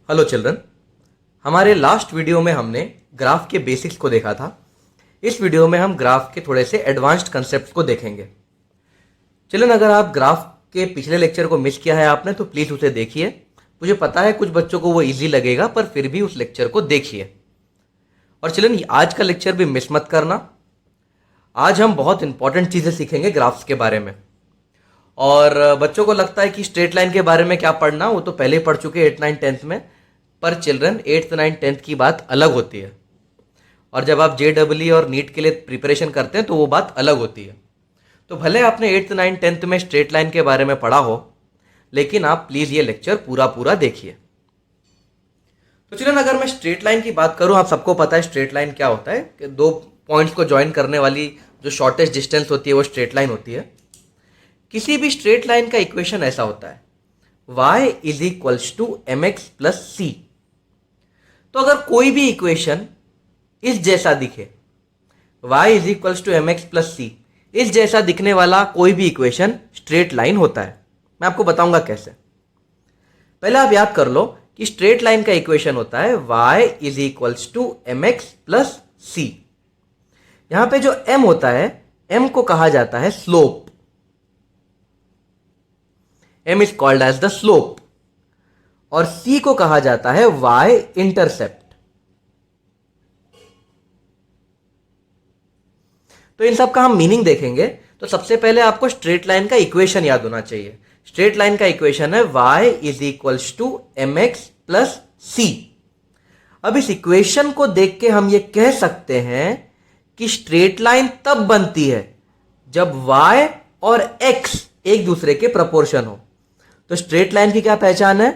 Hello children, हमारे last video में हमने ग्राफ के बेसिक्स को देखा था। इस वीडियो में हम ग्राफ के थोड़े से एडवांस्ड कंसेप्ट्स को देखेंगे। चिल्ड्रन, अगर आप ग्राफ के पिछले लेक्चर को मिस किया है आपने तो प्लीज़ उसे देखिए। मुझे पता है कुछ बच्चों को वो इजी लगेगा, पर फिर भी उस लेक्चर को देखिए। और चिल्ड्रन, आज का लेक्चर भी मिस मत करना। आज हम बहुत इंपॉर्टेंट चीज़ें सीखेंगे ग्राफ्स के बारे में। और बच्चों को लगता है कि स्ट्रेट लाइन के बारे में क्या पढ़ना, वो तो पहले ही पढ़ चुके 8, 9, 10th में। पर चिल्ड्रन, 8th, 9th, 10th की बात अलग होती है, और जब आप JEE और नीट के लिए प्रिपरेशन करते हैं तो वो बात अलग होती है। तो भले आपने 8th, 9th, 10th में स्ट्रेट लाइन के बारे में पढ़ा हो, लेकिन आप प्लीज़ ये लेक्चर पूरा देखिए। तो चिल्ड्रन, अगर मैं स्ट्रेट लाइन की बात करूं, आप सबको पता है स्ट्रेट लाइन क्या होता है कि दो पॉइंट्स को ज्वाइन करने वाली जो शॉर्टेस्ट डिस्टेंस होती है वो स्ट्रेट लाइन होती है। किसी भी स्ट्रेट लाइन का इक्वेशन ऐसा होता है, y = mx + c। तो अगर कोई भी इक्वेशन इस जैसा दिखे, y = mx + c, इस जैसा दिखने वाला कोई भी इक्वेशन स्ट्रेट लाइन होता है। मैं आपको बताऊंगा कैसे। पहले आप याद कर लो कि स्ट्रेट लाइन का इक्वेशन होता है y = mx + c। यहां पे जो m होता है, m को कहा जाता है slope. m is called as the slope। और c को कहा जाता है y इंटरसेप्ट। तो इन सब का हम मीनिंग देखेंगे। तो सबसे पहले आपको स्ट्रेट लाइन का इक्वेशन याद होना चाहिए। स्ट्रेट लाइन का इक्वेशन है y = mx + c। अब इस इक्वेशन को देख के हम ये कह सकते हैं कि स्ट्रेट लाइन तब बनती है जब y और x एक दूसरे के प्रोपोर्शन हो। तो स्ट्रेट लाइन की क्या पहचान है?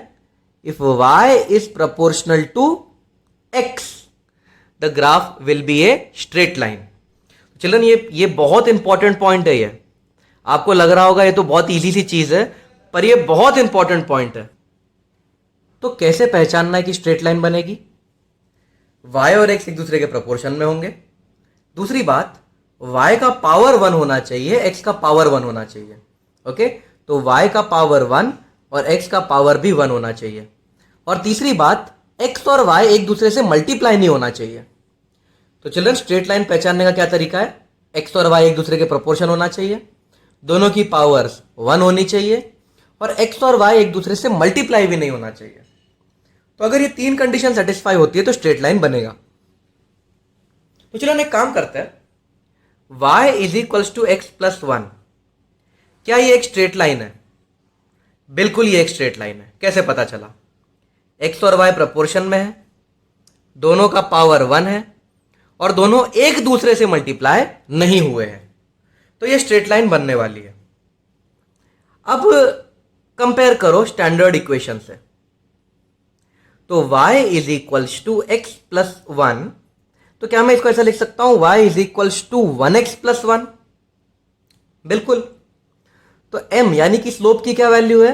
If y is proportional to x, the graph will be a straight line। Children, ये बहुत इंपॉर्टेंट पॉइंट है। ये आपको लग रहा होगा ये तो बहुत इजी सी चीज है, पर ये बहुत इंपॉर्टेंट पॉइंट है। तो कैसे पहचानना है कि स्ट्रेट लाइन बनेगी? y और x एक दूसरे के प्रोपोर्शन में होंगे। दूसरी बात, y का पावर 1 होना चाहिए, x का पावर 1 होना चाहिए। ओके, तो y का पावर 1 और x का पावर भी 1 होना चाहिए। और तीसरी बात, x और y एक दूसरे से मल्टीप्लाई नहीं होना चाहिए। तो चिल्ड्रन, स्ट्रेट लाइन पहचानने का क्या तरीका है? x और y एक दूसरे के प्रोपोर्शन होना चाहिए, दोनों की पावर्स 1 होनी चाहिए, और x और y एक दूसरे से मल्टीप्लाई भी नहीं होना चाहिए। तो अगर ये तीन कंडीशन सेटिस्फाई होती है तो स्ट्रेट लाइन बनेगा। तो चलो एक काम करते हैं, y = x + 1। क्या ये एक स्ट्रेट लाइन है? बिल्कुल ये एक स्ट्रेट लाइन है। कैसे पता चला? x और y प्रोपोर्शन में है, दोनों का पावर 1 है, और दोनों एक दूसरे से मल्टीप्लाई नहीं हुए हैं। तो ये स्ट्रेट लाइन बनने वाली है। अब कंपेयर करो स्टैंडर्ड इक्वेशन से। तो y = x + 1, तो क्या मैं इसको ऐसा लिख सकता हूं, y = 1x + 1? बिल्कुल। तो m यानी कि स्लोप की क्या वैल्यू है?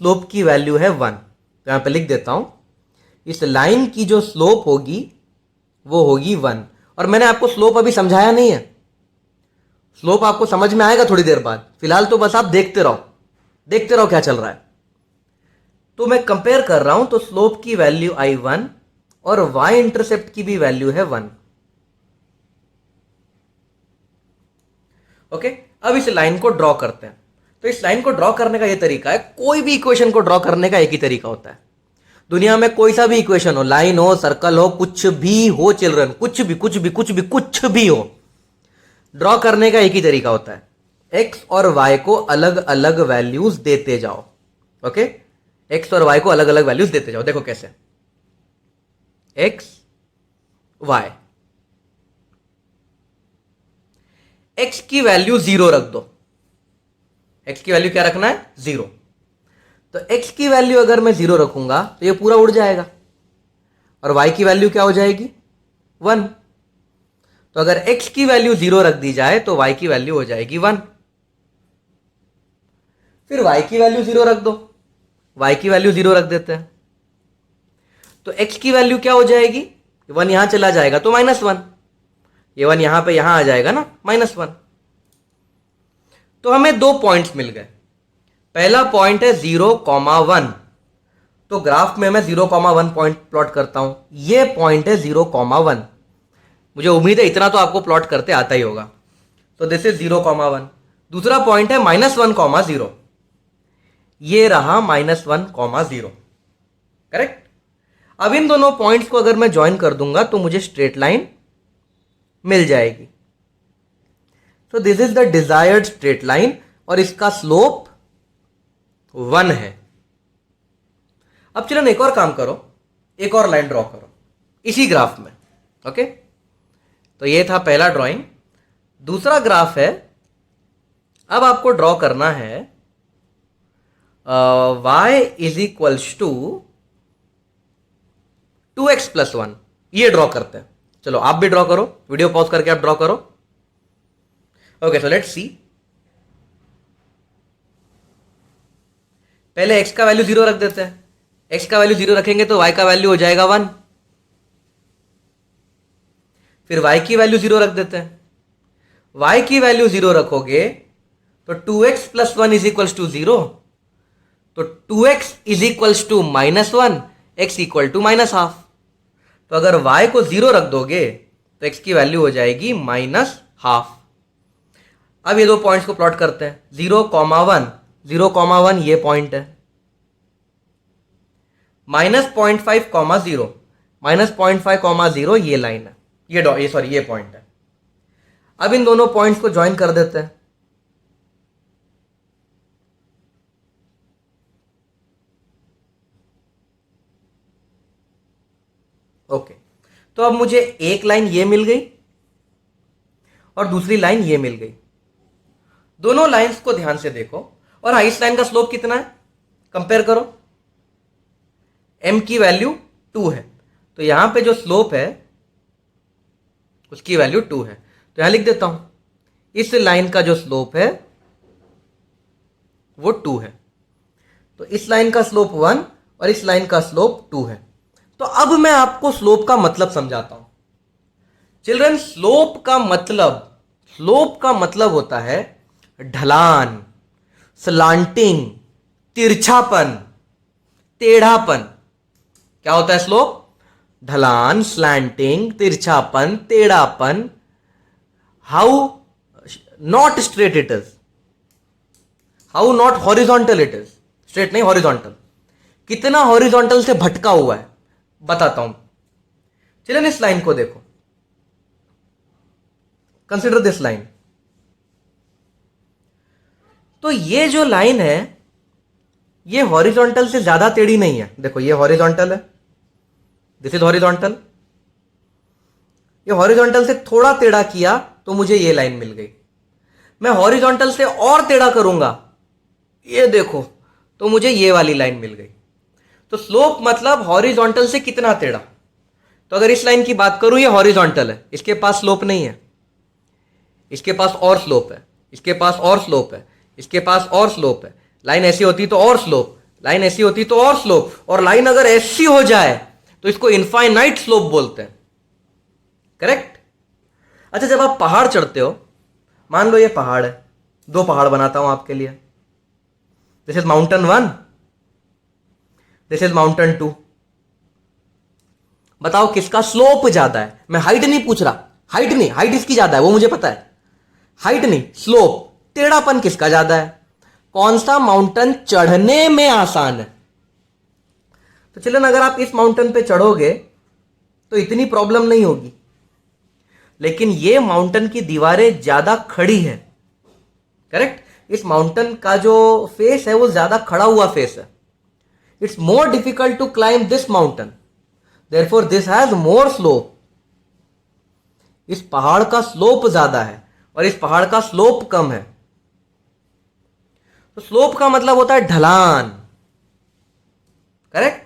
स्लोप की वैल्यू है 1। तो यहां पे लिख देता हूं, इस लाइन की जो स्लोप होगी वो होगी 1। और मैंने आपको स्लोप अभी समझाया नहीं है। स्लोप आपको समझ में आएगा थोड़ी देर बाद। फिलहाल तो बस आप देखते रहो क्या चल रहा है। तो मैं कंपेयर कर रहा हूं, तो स्लोप की वैल्यू आई 1 और y इंटरसेप्ट की भी वैल्यू है 1। ओके, अब इस लाइन को ड्रॉ करते हैं। तो इस लाइन को ड्रॉ करने का यह तरीका है, कोई भी इक्वेशन को ड्रॉ करने का एक ही तरीका होता है। दुनिया में कोई सा भी इक्वेशन हो, लाइन हो, सर्कल हो, कुछ भी हो चिल्ड्रन, कुछ भी हो, ड्रॉ करने का एक ही तरीका होता है। x और y को अलग अलग वैल्यूज देते जाओ। ओके, x और y को अलग अलग वैल्यूज देते जाओ। देखो कैसे, x y, x की वैल्यू 0 रख दो। x की वैल्यू क्या रखना है? 0। तो x की वैल्यू अगर मैं 0 रखूंगा तो ये पूरा उड़ जाएगा, और y की वैल्यू क्या हो जाएगी? 1। तो अगर x की वैल्यू 0 रख दी जाए तो y की वैल्यू हो जाएगी 1। फिर y की वैल्यू 0 रख दो, y की वैल्यू 0 रख देते हैं। तो x की वैल्यू क्या हो जाएगी? 1 यहां चला जाएगा तो -1, ये 1 यहां पे यहां आ जाएगा ना, -1। तो हमें दो पॉइंट्स मिल गए। पहला पॉइंट है 0, 1, तो ग्राफ में मैं 0,1 पॉइंट प्लॉट करता हूं। ये पॉइंट है 0,1। मुझे उम्मीद है इतना तो आपको प्लॉट करते आता ही होगा। तो दिस इज 0,1। दूसरा पॉइंट है -1,0। ये रहा -1,0। करेक्ट। अब इन दोनों पॉइंट्स को अगर मैं ज्वाइन कर दूंगा तो मुझे स्ट्रेट लाइन मिल जाएगी। तो this is the desired straight line और इसका स्लोप 1 है। अब चलो एक और काम करो, एक और लाइन ड्रॉ करो इसी ग्राफ में। ओके, तो ये था पहला ड्राइंग। दूसरा ग्राफ है, अब आपको ड्रॉ करना है y is equals to 2x + 1। ये ड्रॉ करते हैं। चलो आप भी ड्रॉ करो, वीडियो पॉज करके आप ड्रॉ करो। Okay, so let's see. पहले x का वैल्यू 0 रख देते हैं। x का वैल्यू 0 रखेंगे तो y का वैल्यू हो जाएगा 1। फिर y की वैल्यू 0 रख देते हैं। y की वैल्यू 0 रखोगे तो 2x + 1 इज इक्वल्स टू 0। तो 2x is equals to -1, x equal to -½ तो अगर y को 0 रख दोगे तो x की वैल्यू हो जाएगी -½ अब ये दो पॉइंट्स को प्लॉट करते हैं। 0,1, 0,1 ये पॉइंट है। -0.5,0, -0.5,0 ये लाइन है। ये पॉइंट है। अब इन दोनों पॉइंट्स को ज्वाइन कर देते हैं। ओके, तो अब मुझे एक लाइन ये मिल गई और दूसरी लाइन ये मिल गई। दोनों लाइंस को ध्यान से देखो और हाँ, इस लाइन का स्लोप कितना है कंपेयर करो। m की वैल्यू 2 है तो यहां पे जो स्लोप है उसकी वैल्यू 2 है। तो यहां लिख देता हूं इस लाइन का जो स्लोप है वो 2 है। तो इस लाइन का स्लोप 1 और इस लाइन का स्लोप 2 है। तो अब मैं आपको स्लोप का मतलब समझाता हूं। चिल्ड्रन, स्लोप का मतलब होता है ढलान, स्लांटिंग, तिरछापन, टेढ़ापन। क्या होता है स्लोप? ढलान, स्लैंटिंग, तिरछापन, टेढ़ापन। How not straight it is, how not horizontal it is. Straight नहीं, हॉरिजॉन्टल। कितना हॉरिजॉन्टल से भटका हुआ है बताता हूं। चलिए इस लाइन को देखो, कंसिडर दिस लाइन। तो ये जो लाइन है ये हॉरिजॉन्टल से ज्यादा टेढ़ी नहीं है। देखो ये हॉरिजॉन्टल है, दिस इज हॉरिजॉन्टल। ये हॉरिजॉन्टल से थोड़ा टेढ़ा किया तो मुझे ये लाइन मिल गई। मैं हॉरिजॉन्टल से और टेढ़ा करूंगा, ये देखो, तो मुझे ये वाली लाइन मिल गई। तो स्लोप मतलब हॉरिजॉन्टल से कितना टेढ़ा। तो अगर इस लाइन की बात करूं, ये हॉरिजॉन्टल है, इसके पास स्लोप नहीं है, इसके पास और स्लोप है, इसके पास और स्लोप है, इसके पास और स्लोप है। लाइन ऐसी होती तो और स्लोप, लाइन ऐसी होती तो और स्लोप, और लाइन अगर ऐसी हो जाए तो इसको इनफाइनाइट स्लोप बोलते हैं। करेक्ट। अच्छा, जब आप पहाड़ चढ़ते हो, मान लो ये पहाड़ है, दो पहाड़ बनाता हूं आपके लिए। This is mountain 1, this is mountain 2। बताओ किसका स्लोप ज्यादा है? मैं हाइट नहीं पूछ रहा, हाइट नहीं, हाइट इसकी ज्यादा है वो मुझे पता है, हाइट नहीं, स्लोप, टेढ़ापन किसका ज्यादा है? कौन सा माउंटेन चढ़ने में आसान है? तो चलो, अगर आप इस माउंटेन पे चढ़ोगे तो इतनी प्रॉब्लम नहीं होगी, लेकिन ये माउंटेन की दीवारें ज्यादा खड़ी हैं। करेक्ट। इस माउंटेन का जो फेस है वो ज्यादा खड़ा हुआ फेस है। It's more difficult to climb this mountain, therefore this has more slope. इस पहाड़ का स्लोप ज्यादा है और इस पहाड़ का स्लोप कम है। तो स्लोप का मतलब होता है ढलान। करेक्ट।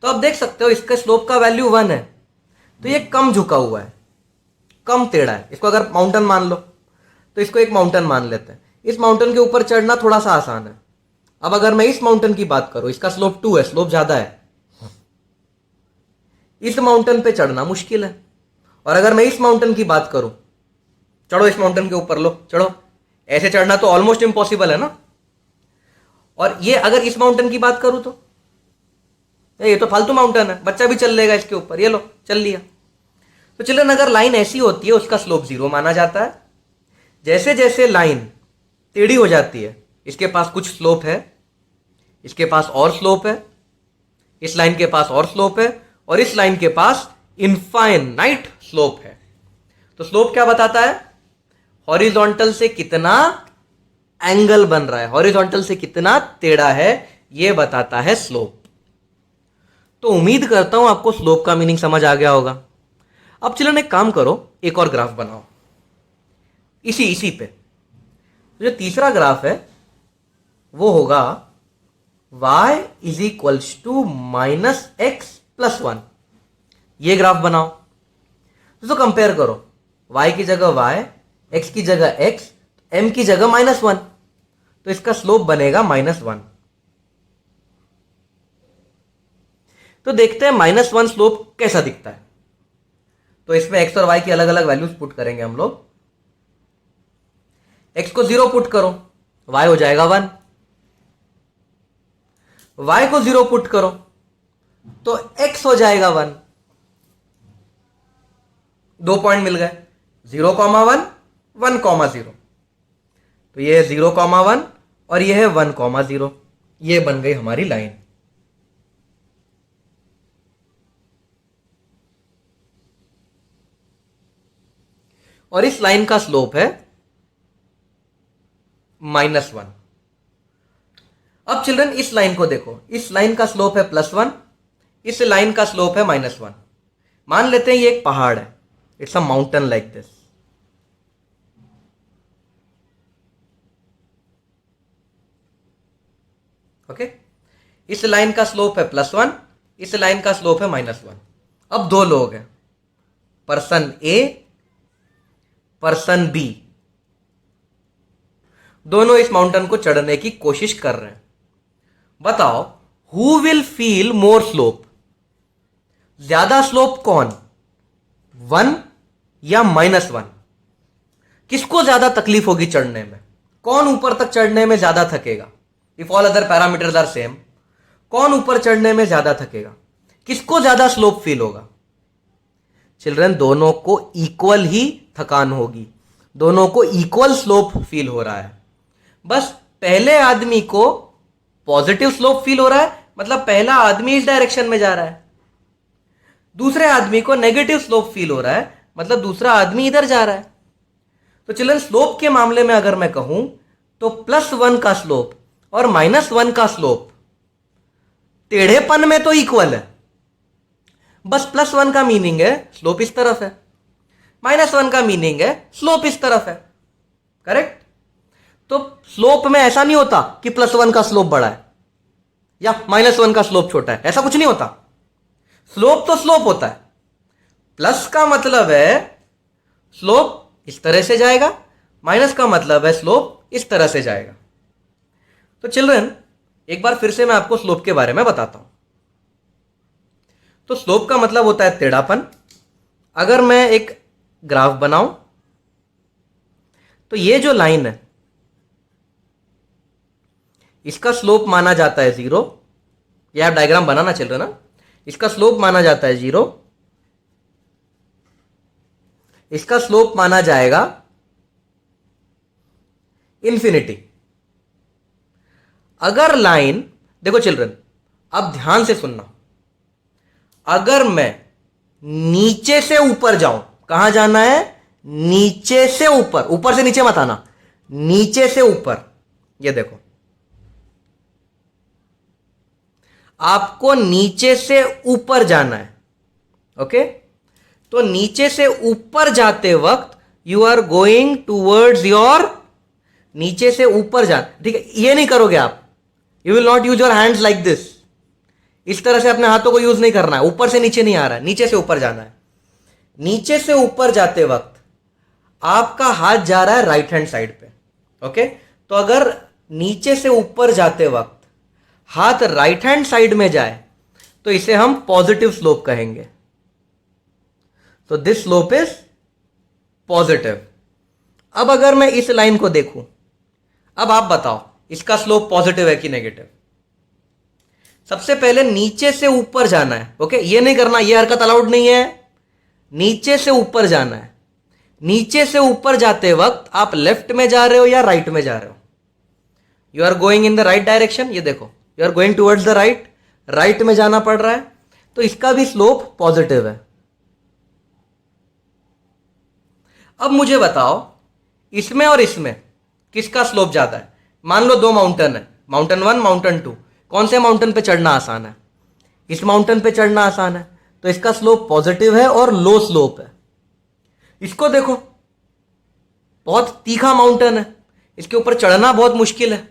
तो आप देख सकते हो इसका स्लोप का वैल्यू 1 है, तो ये कम झुका हुआ है, कम टेढ़ा है। इसको अगर माउंटेन मान लो तो इसको एक माउंटेन मान लेते हैं। इस माउंटेन के ऊपर चढ़ना थोड़ा सा आसान है। अब अगर मैं इस माउंटेन की बात करूं, इसका स्लोप 2 है, स्लोप ज्यादा है, इस माउंटेन पे चढ़ना मुश्किल है। और अगर मैं इस माउंटेन की बात करूं, चढ़ो इस माउंटेन के ऊपर, लो चढ़ो, ऐसे चढ़ना तो ऑलमोस्ट इंपॉसिबल है ना। और ये अगर इस माउंटेन की बात करूं तो ये तो फालतू माउंटेन है, बच्चा भी चल लेगा इसके ऊपर, ये लो चल लिया। तो चिल्ड्रन अगर लाइन ऐसी होती है उसका स्लोप 0 माना जाता है। जैसे जैसे लाइन टेढ़ी हो जाती है, इसके पास कुछ स्लोप है, इसके पास और स्लोप है, इस लाइन के पास और स्लोप है, और इस लाइन के पास इनफाइनाइट स्लोप है। तो स्लोप क्या बताता है? हॉरिजॉन्टल से कितना एंगल बन रहा है, हॉरिजॉन्टल से कितना टेढ़ा है, यह बताता है स्लोप। तो उम्मीद करता हूं आपको स्लोप का मीनिंग समझ आ गया होगा। अब चिल्ड्रन एक काम करो, एक और ग्राफ बनाओ इसी पे। जो तीसरा ग्राफ है वो होगा y is equals to minus X plus 1। ये ग्राफ बनाओ। तो कंपेयर करो, y की जगह y, x की जगह x, m की जगह -1, तो इसका स्लोप बनेगा -1। तो देखते हैं -1 स्लोप कैसा दिखता है। तो इसमें x और y की अलग अलग वैल्यूज पुट करेंगे हम लोग। x को 0 पुट करो, y हो जाएगा 1। y को 0 पुट करो तो x हो जाएगा 1। 2 पॉइंट मिल गए, 0,1, 1,0। तो ये है 0,1 और ये है 1,0। ये बन गई हमारी लाइन। और इस लाइन का स्लोप है -1। अब चिल्ड्रन इस लाइन को देखो, इस लाइन का स्लोप है +1, इस लाइन का स्लोप है -1। मान लेते हैं ये एक पहाड़ है, it's a mountain like this. Okay, इस लाइन का स्लोप है +1, इस लाइन का स्लोप है -1। अब दो लोग हैं, पर्सन ए, पर्सन बी, दोनों इस माउंटेन को चढ़ने की कोशिश कर रहे हैं। बताओ who will feel more slope? ज्यादा स्लोप कौन, 1 या -1? किसको ज्यादा तकलीफ होगी चढ़ने में? कौन ऊपर तक चढ़ने में ज्यादा थकेगा? If all other parameters are same, कौन ऊपर चढ़ने में ज्यादा थकेगा? किसको ज्यादा स्लोप फील होगा? चिल्ड्रन दोनों को इक्वल ही थकान होगी, दोनों को इक्वल स्लोप फील हो रहा है। बस पहले आदमी को पॉजिटिव स्लोप फील हो रहा है, मतलब पहला आदमी इस डायरेक्शन में जा रहा है। दूसरे आदमी को नेगेटिव स्लोप फील हो रहा है, मतलब दूसरा आदमी इधर जा रहा है। तो चिल्ड्रन स्लोप के मामले में अगर मैं कहूं तो +1 का स्लोप और -1 का स्लोप टेढ़ेपन में तो इक्वल है। बस +1 का मीनिंग है स्लोप इस तरफ है, -1 का मीनिंग है स्लोप इस तरफ है। करेक्ट? तो स्लोप में ऐसा नहीं होता कि +1 का स्लोप बड़ा है या -1 का स्लोप छोटा है, ऐसा कुछ नहीं होता। स्लोप तो स्लोप होता है। प्लस का मतलब है स्लोप इस तरह से जाएगा, माइनस का मतलब है स्लोप इस तरह से जाएगा। तो चिल्ड्रन एक बार फिर से मैं आपको स्लोप के बारे में बताता हूं। तो स्लोप का मतलब होता है टेढ़ापन। अगर मैं एक ग्राफ बनाऊं तो ये जो लाइन है इसका स्लोप माना जाता है 0। ये आप डायग्राम बनाना चल रहे ना, इसका स्लोप माना जाता है 0, इसका स्लोप माना जाएगा इंफिनिटी। अगर लाइन, देखो चिल्ड्रन अब ध्यान से सुनना, अगर मैं नीचे से ऊपर जाऊं, कहां जाना है? नीचे से ऊपर, ऊपर से नीचे मत आना, नीचे से ऊपर। ये देखो आपको नीचे से ऊपर जाना है। ओके, तो नीचे से ऊपर जाते वक्त you are going towards your, नीचे से ऊपर जाना, ठीक है? ये नहीं करोगे आप, you will not use your hands like this. इस तरह से अपने हाथों को यूज नहीं करना है, ऊपर से नीचे नहीं आ रहा है, नीचे से ऊपर जाना है। नीचे से ऊपर जाते वक्त आपका हाथ जा रहा है राइट हैंड साइड पे। ओके, तो अगर नीचे से ऊपर जाते वक्त हाथ राइट हैंड साइड में जाए तो इसे हम पॉजिटिव स्लोप कहेंगे। तो दिस स्लोप इज पॉजिटिव। अब अगर मैं इस लाइन को देखूं, अब आप बताओ इसका स्लोप पॉजिटिव है कि नेगेटिव? सबसे पहले नीचे से ऊपर जाना है। ओके, ये नहीं करना, ये हरकत अलाउड नहीं है। नीचे से ऊपर जाना है। नीचे से ऊपर जाते वक्त आप लेफ्ट में जा रहे हो या राइट में जा रहे हो? You are going in the right direction. ये देखो, you are going towards the right, right में जाना पड़ रहा है, तो इसका भी स्लोप पॉजिटिव है। अब मुझे बताओ, इसमें और इसमें किसका स्लोप ज्यादा है? मान लो दो माउंटेन है, माउंटेन 1, माउंटेन 2। कौन से माउंटेन पे चढ़ना आसान है? इस माउंटेन पे चढ़ना आसान है, तो इसका स्लोप पॉजिटिव है और लो स्लोप है। इसको देखो, बहुत तीखा माउंटेन है, इसके ऊपर चढ़ना बहुत मुश्किल है,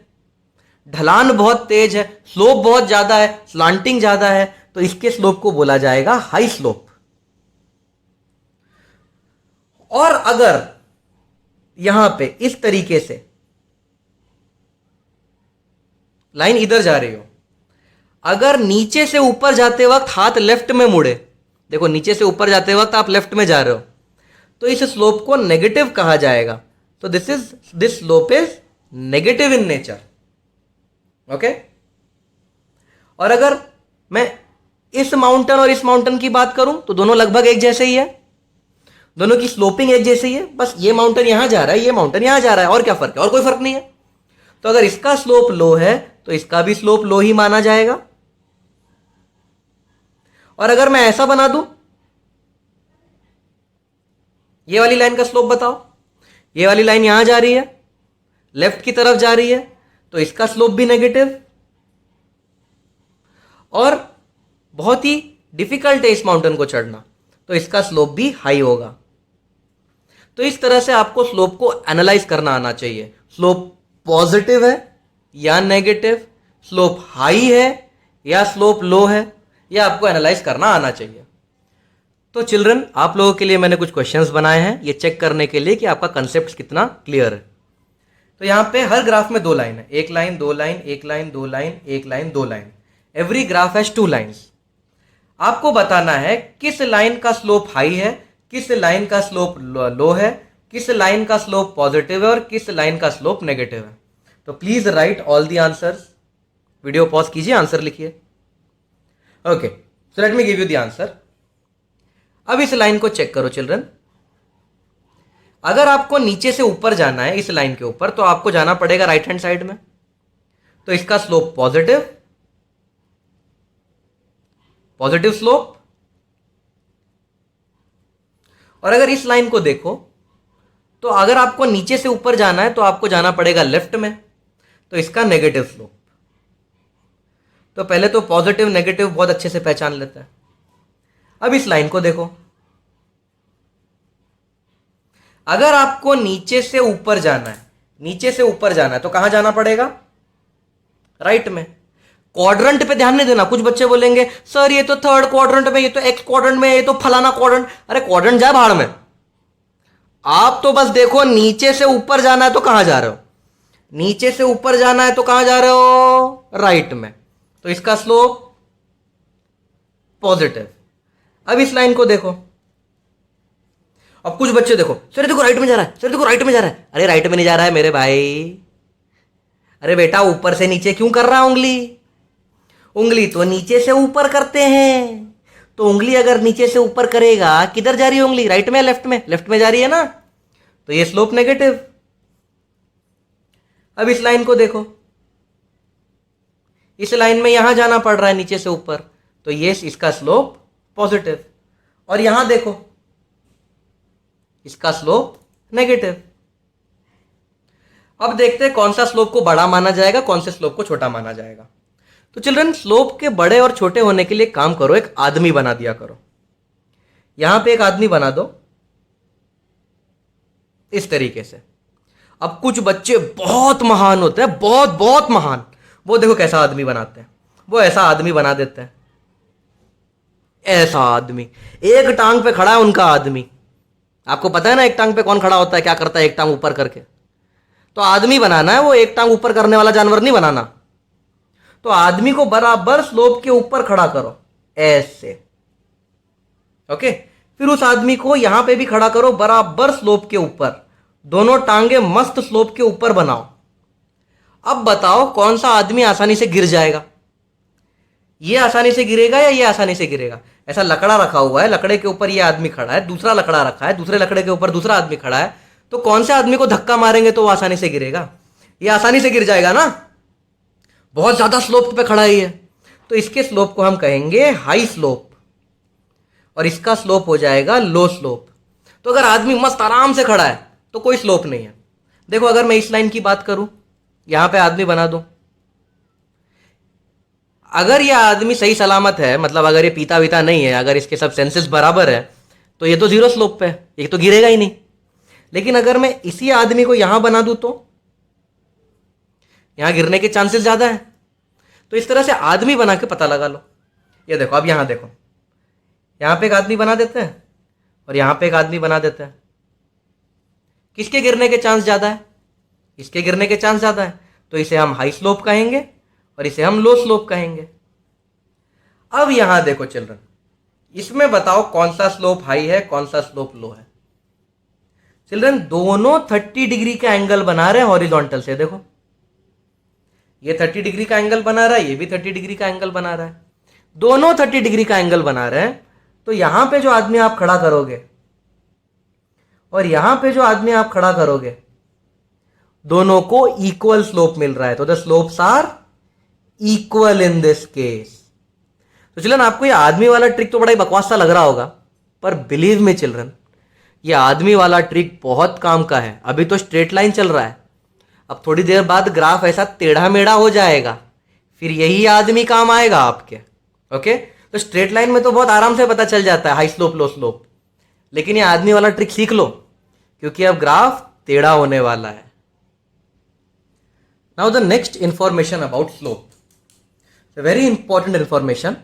ढलान बहुत तेज है, स्लोप बहुत ज्यादा है, स्लांटिंग ज्यादा है, तो इसके स्लोप को बोला जाएगा हाई स्लोप। और अगर यहां पे इस तरीके से लाइन इधर जा रही हो, अगर नीचे से ऊपर जाते वक्त हाथ लेफ्ट में मुड़े, देखो नीचे से ऊपर जाते वक्त आप लेफ्ट में जा रहे हो, तो इस स्लोप को नेगेटिव कहा जाएगा। तो this slope is negative in nature. Okay, और अगर मैं इस माउंटेन और इस माउंटेन की बात करूं तो दोनों लगभग एक जैसे ही है, दोनों की स्लोपिंग एक जैसी है, बस ये माउंटेन यहां जा रहा है, ये माउंटेन यहां जा रहा है, और क्या फर्क है? और कोई फर्क नहीं है। तो अगर इसका स्लोप लो है तो इसका भी स्लोप लो ही माना जाएगा। और अगर मैं ऐसा बना दूं, ये वाली लाइन का स्लोप बताओ, ये वाली लाइन यहां जा रही है, लेफ्ट की तरफ जा रही है, तो इसका स्लोप भी नेगेटिव, और बहुत ही डिफिकल्ट है इस माउंटेन को चढ़ना, तो इसका स्लोप भी हाई होगा। तो इस तरह से आपको स्लोप को एनालाइज करना आना चाहिए। स्लोप पॉजिटिव है या नेगेटिव, स्लोप हाई है या स्लोप लो है, यह आपको एनालाइज करना आना चाहिए। तो चिल्ड्रन, आप लोगों के लिए मैंने कुछ क्वेश्चंस बनाए हैं, ये चेक करने के लिए कि आपका कंसेप्ट कितना क्लियर है। तो यहां पे हर ग्राफ में दो लाइन है, एक लाइन, दो लाइन, एक लाइन, दो लाइन, एक लाइन, दो line. Every graph has two lines. आपको बताना है किस लाइन का स्लोप हाई है, किस लाइन का स्लोप लो है, किस लाइन का स्लोप पॉजिटिव है और किस लाइन का स्लोप नेगेटिव है। तो please right all the answers. Video pause कीजिए, आंसर लिखिए। Okay, so let me give you the answer. अब इस लाइन को चेक करो चिल्ड्रन। अगर आपको नीचे से ऊपर जाना है इस लाइन के ऊपर, तो आपको जाना पड़ेगा राइट हैंड साइड में, तो इसका स्लोप पॉजिटिव, पॉजिटिव स्लोप। और अगर इस लाइन को देखो, तो अगर आपको नीचे से ऊपर जाना है तो आपको जाना पड़ेगा लेफ्ट में, तो इसका नेगेटिव स्लोप। तो पहले तो पॉजिटिव नेगेटिव बहुत अच्छे से पहचान लेते हैं। अब इस लाइन को देखो, अगर आपको नीचे से ऊपर जाना है, नीचे से ऊपर जाना है तो कहां जाना पड़ेगा? राइट में। क्वाड्रंट पे ध्यान नहीं देना। कुछ बच्चे बोलेंगे सर ये तो थर्ड क्वाड्रंट में, ये तो एक्स क्वाड्रंट में, ये तो फलाना क्वाड्रंट। अरे क्वाड्रंट जा भाड़ में, आप तो बस देखो नीचे से ऊपर जाना है तो कहां जा रहे हो? नीचे से ऊपर जाना है तो कहां जा रहे हो? राइट में। तो इसका स्लोप पॉजिटिव। अब इस लाइन को देखो। अब कुछ बच्चे देखो, सर देखो राइट में जा रहा है, सर देखो राइट में जा रहा है। अरे राइट में नहीं जा रहा है मेरे भाई। अरे बेटा ऊपर से नीचे क्यों कर रहा है उंगली? उंगली तो नीचे से ऊपर करते हैं। तो उंगली अगर नीचे से ऊपर करेगा, किधर जा रही है उंगली? राइट में या लेफ्ट में? लेफ्ट में जा रही है ना, तो ये स्लोप नेगेटिव। अब इस लाइन को देखो, इस लाइन में यहां जाना पड़ रहा है नीचे से ऊपर, तो ये इसका स्लोप पॉजिटिव। और यहां देखो, इसका स्लोप नेगेटिव। अब देखते हैं कौन सा स्लोप को बड़ा माना जाएगा, कौन से स्लोप को छोटा माना जाएगा। तो चिल्ड्रन, स्लोप के बड़े और छोटे होने के लिए काम करो, एक आदमी बना दिया करो। यहां पे एक आदमी बना दो इस तरीके से। अब कुछ बच्चे बहुत महान होते हैं, बहुत बहुत महान, वो देखो कैसा आदमी बनाते हैं। वो ऐसा आदमी बना देते हैं, ऐसा आदमी, एक टांग पे खड़ा है उनका आदमी। आपको पता है ना एक टांग पे कौन खड़ा होता है, क्या करता है? एक टांग ऊपर करके। तो आदमी बनाना है, वो एक टांग ऊपर करने वाला जानवर नहीं बनाना। तो आदमी को बराबर स्लोप के ऊपर खड़ा करो, ऐसे। ओके, फिर उस आदमी को यहां पे भी खड़ा करो बराबर स्लोप के ऊपर। दोनों टांगे मस्त स्लोप के ऊपर बनाओ। अब बताओ कौन सा आदमी आसानी से गिर जाएगा? ये आसानी से गिरेगा या ये आसानी से गिरेगा? ऐसा लकड़ा रखा हुआ है, लकड़े के ऊपर ये आदमी खड़ा है, दूसरा लकड़ा रखा है, दूसरे लकड़े के ऊपर दूसरा आदमी खड़ा है, तो कौन से आदमी को धक्का मारेंगे तो वो आसानी से गिरेगा? ये आसानी से गिर जाएगा ना, बहुत ज्यादा स्लोप पे खड़ा है ये, तो इसके स्लोप को हम कहेंगे हाई स्लोप और इसका स्लोप हो जाएगा लो स्लोप। तो अगर आदमी मस्त आराम से खड़ा है तो कोई स्लोप नहीं है। देखो अगर मैं इस लाइन की बात करूं, यहां पे आदमी बना दूं, अगर यह आदमी सही सलामत है, मतलब अगर ये पीता वीता नहीं है, अगर इसके सब सेंसेस बराबर है, तो ये तो जीरो स्लोप पे है, ये तो गिरेगा ही नहीं। लेकिन अगर मैं इसी आदमी को यहां बना दूं तो यहां गिरने के चांसेस ज्यादा है। तो इस तरह से आदमी बना के पता लगा लो। ये देखो, अब यहां देखो, यहां पे एक आदमी बना देते हैं और यहां पे एक आदमी बना देते हैं, किसके गिरने के चांस ज्यादा है? इसके गिरने के चांस ज्यादा है, तो इसे हम हाई स्लोप कहेंगे और इसे हम लो स्लोप कहेंगे। अब यहां देखो चिल्ड्रन, इसमें बताओ कौन सा स्लोप हाई है, कौन सा स्लोप लो है? चिल्ड्रन दोनों 30 डिग्री का एंगल बना रहे हैं हॉरिजॉन्टल से। देखो ये 30 डिग्री का एंगल बना रहा है, ये भी 30 डिग्री का एंगल बना रहा है, दोनों 30 डिग्री का एंगल बना रहे हैं। तो यहां पे जो आदमी आप खड़ा करोगे और यहां पे जो आदमी आप खड़ा करोगे, दोनों को इक्वल स्लोप मिल रहा है, तो the slopes are equal in this case. तो चिल्ड्रन आपको ये आदमी वाला ट्रिक तो बड़ा ही बकवास सा लग रहा होगा, पर बिलीव मी चिल्ड्रन, ये आदमी वाला ट्रिक बहुत काम का है। अभी तो स्ट्रेट लाइन चल रहा है, अब थोड़ी देर बाद ग्राफ ऐसा टेढ़ा मेढ़ा हो जाएगा, फिर यही आदमी काम आएगा आपके। ओके, तो स्ट्रेट लाइन में तो बहुत आराम से पता चल जाता है हाई स्लोप लो स्लोप, लेकिन ये आदमी वाला ट्रिक सीख लो, क्योंकि अब ग्राफ टेढ़ा होने वाला है। Now the next information about slope, very important information,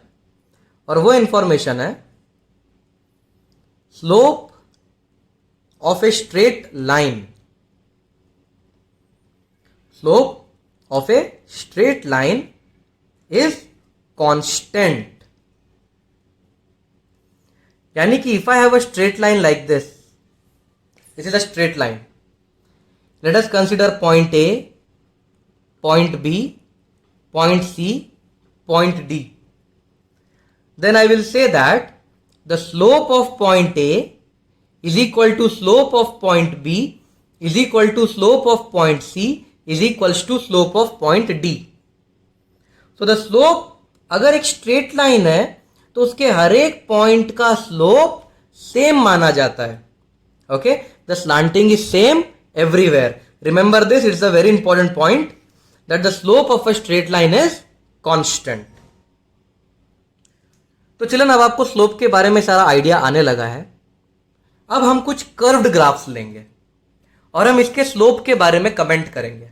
और वो इंफॉर्मेशन है slope of a straight line. Slope of a straight line is constant. यानी कि if I have a straight line like this is a straight line, let us consider point A, point B, point C, point D, then I will say that the slope of point A is equal to slope of point B is equal to slope of point C is equals to slope of point D. So the slope, अगर एक straight line है तो उसके हर एक point का slope same माना जाता है। Okay, the slanting is same everywhere. Remember this, it's a very important point that the slope of a straight line is constant. तो चलन अब आपको स्लोप के बारे में सारा आइडिया आने लगा है। अब हम कुछ कर्व्ड ग्राफ्स लेंगे और हम इसके स्लोप के बारे में कमेंट करेंगे।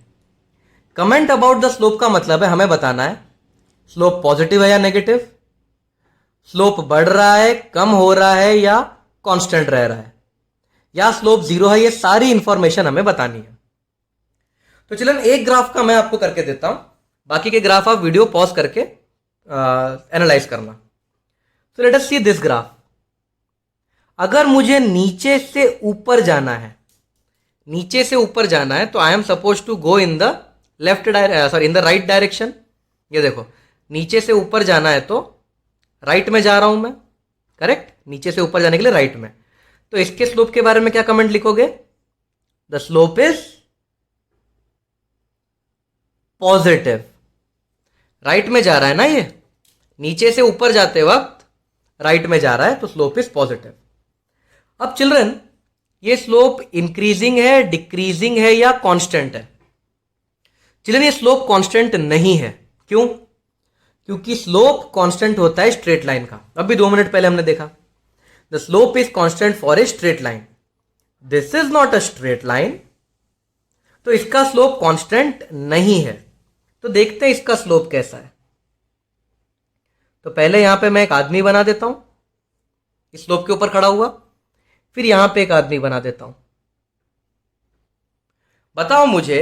कमेंट अबाउट द स्लोप का मतलब है हमें बताना है स्लोप पॉजिटिव है या नेगेटिव, स्लोप बढ़ रहा है, कम हो रहा है या कांस्टेंट रह रहा है, या स्लोप जीरो है। ये सारी इंफॉर्मेशन हमें बतानी है। तो चलन एक ग्राफ का मैं आपको करके देता हूं, बाकी के ग्राफ आप वीडियो पॉज करके एनालाइज करना। So let us see this graph. अगर मुझे नीचे से ऊपर जाना है, नीचे से ऊपर जाना है, तो I am suppose to go in the in the right direction. ये देखो, नीचे से ऊपर जाना है तो राइट में जा रहा हूं मैं, करेक्ट, नीचे से ऊपर जाने के लिए राइट में। तो इसके स्लोप के बारे में क्या कमेंट लिखोगे? The slope is positive. Right में जा रहा है ना, ये नीचे से ऊपर जाते वक्त राइट में जा रहा है, तो स्लोप इज पॉजिटिव। अब चिल्ड्रन, ये स्लोप इंक्रीजिंग है, डिक्रीजिंग है या कांस्टेंट है? चिल्ड्रन ये स्लोप कांस्टेंट नहीं है। क्यों? क्योंकि स्लोप कांस्टेंट होता है स्ट्रेट लाइन का। अभी 2 मिनट पहले हमने देखा, the slope is constant for a straight line. This is not a straight line, तो इसका स्लोप कांस्टेंट नहीं है। तो देखते हैं इसका स्लोप कैसा है। तो पहले यहां पे मैं एक आदमी बना देता हूं इस स्लोप के ऊपर खड़ा हुआ, फिर यहां पे एक आदमी बना देता हूं। बताओ मुझे,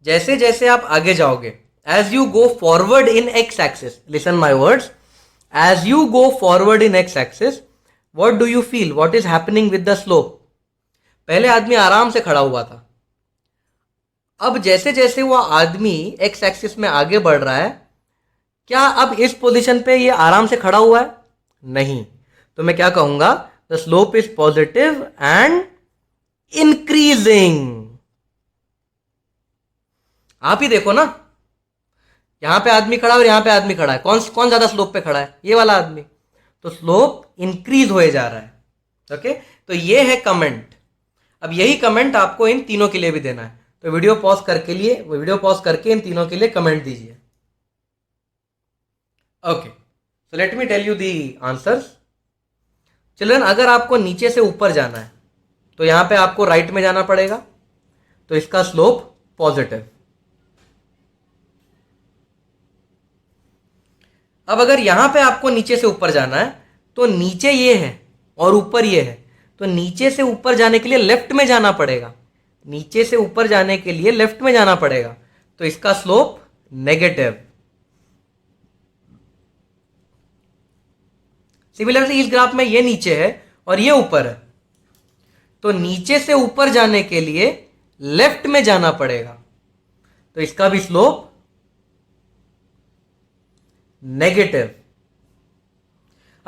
जैसे जैसे आप आगे जाओगे, as you go forward in X axis, listen my words, as you go forward in X axis, what do you feel, what is happening with the slope? पहले आदमी आराम से खड़ा हुआ था, अब जैसे जैसे वो आदमी एक्स एक्सिस में आगे बढ़ रहा है, क्या अब इस पोजीशन पे ये आराम से खड़ा हुआ है? नहीं। तो मैं क्या कहूंगा? The slope is positive and increasing. आप ही देखो ना, यहां पे आदमी खड़ा है और यहां पे आदमी खड़ा है, कौन कौन ज्यादा स्लोप पे खड़ा है? ये वाला आदमी। तो स्लोप इंक्रीज होए जा रहा है। ओके, तो ये है कमेंट। अब यही कमेंट आपको इन तीनों के लिए भी देना है। तो वीडियो पॉज करके इन तीनों के लिए कमेंट दीजिए। Okay, so let me tell you the answers. Children, अगर आपको नीचे से ऊपर जाना है तो यहां पे आपको राइट में जाना पड़ेगा, तो इसका स्लोप पॉजिटिव। अब अगर यहां पे आपको नीचे से ऊपर जाना है तो नीचे ये है और ऊपर ये है, तो नीचे से ऊपर जाने के लिए लेफ्ट में जाना पड़ेगा। नीचे से ऊपर जाने के लिए लेफ्ट में जाना पड़ेगा, तो इसका स्लोप नेगेटिव। सिमिलरली इस ग्राफ में ये नीचे है और ये ऊपर है, तो नीचे से ऊपर जाने के लिए लेफ्ट में जाना पड़ेगा, तो इसका भी स्लोप नेगेटिव।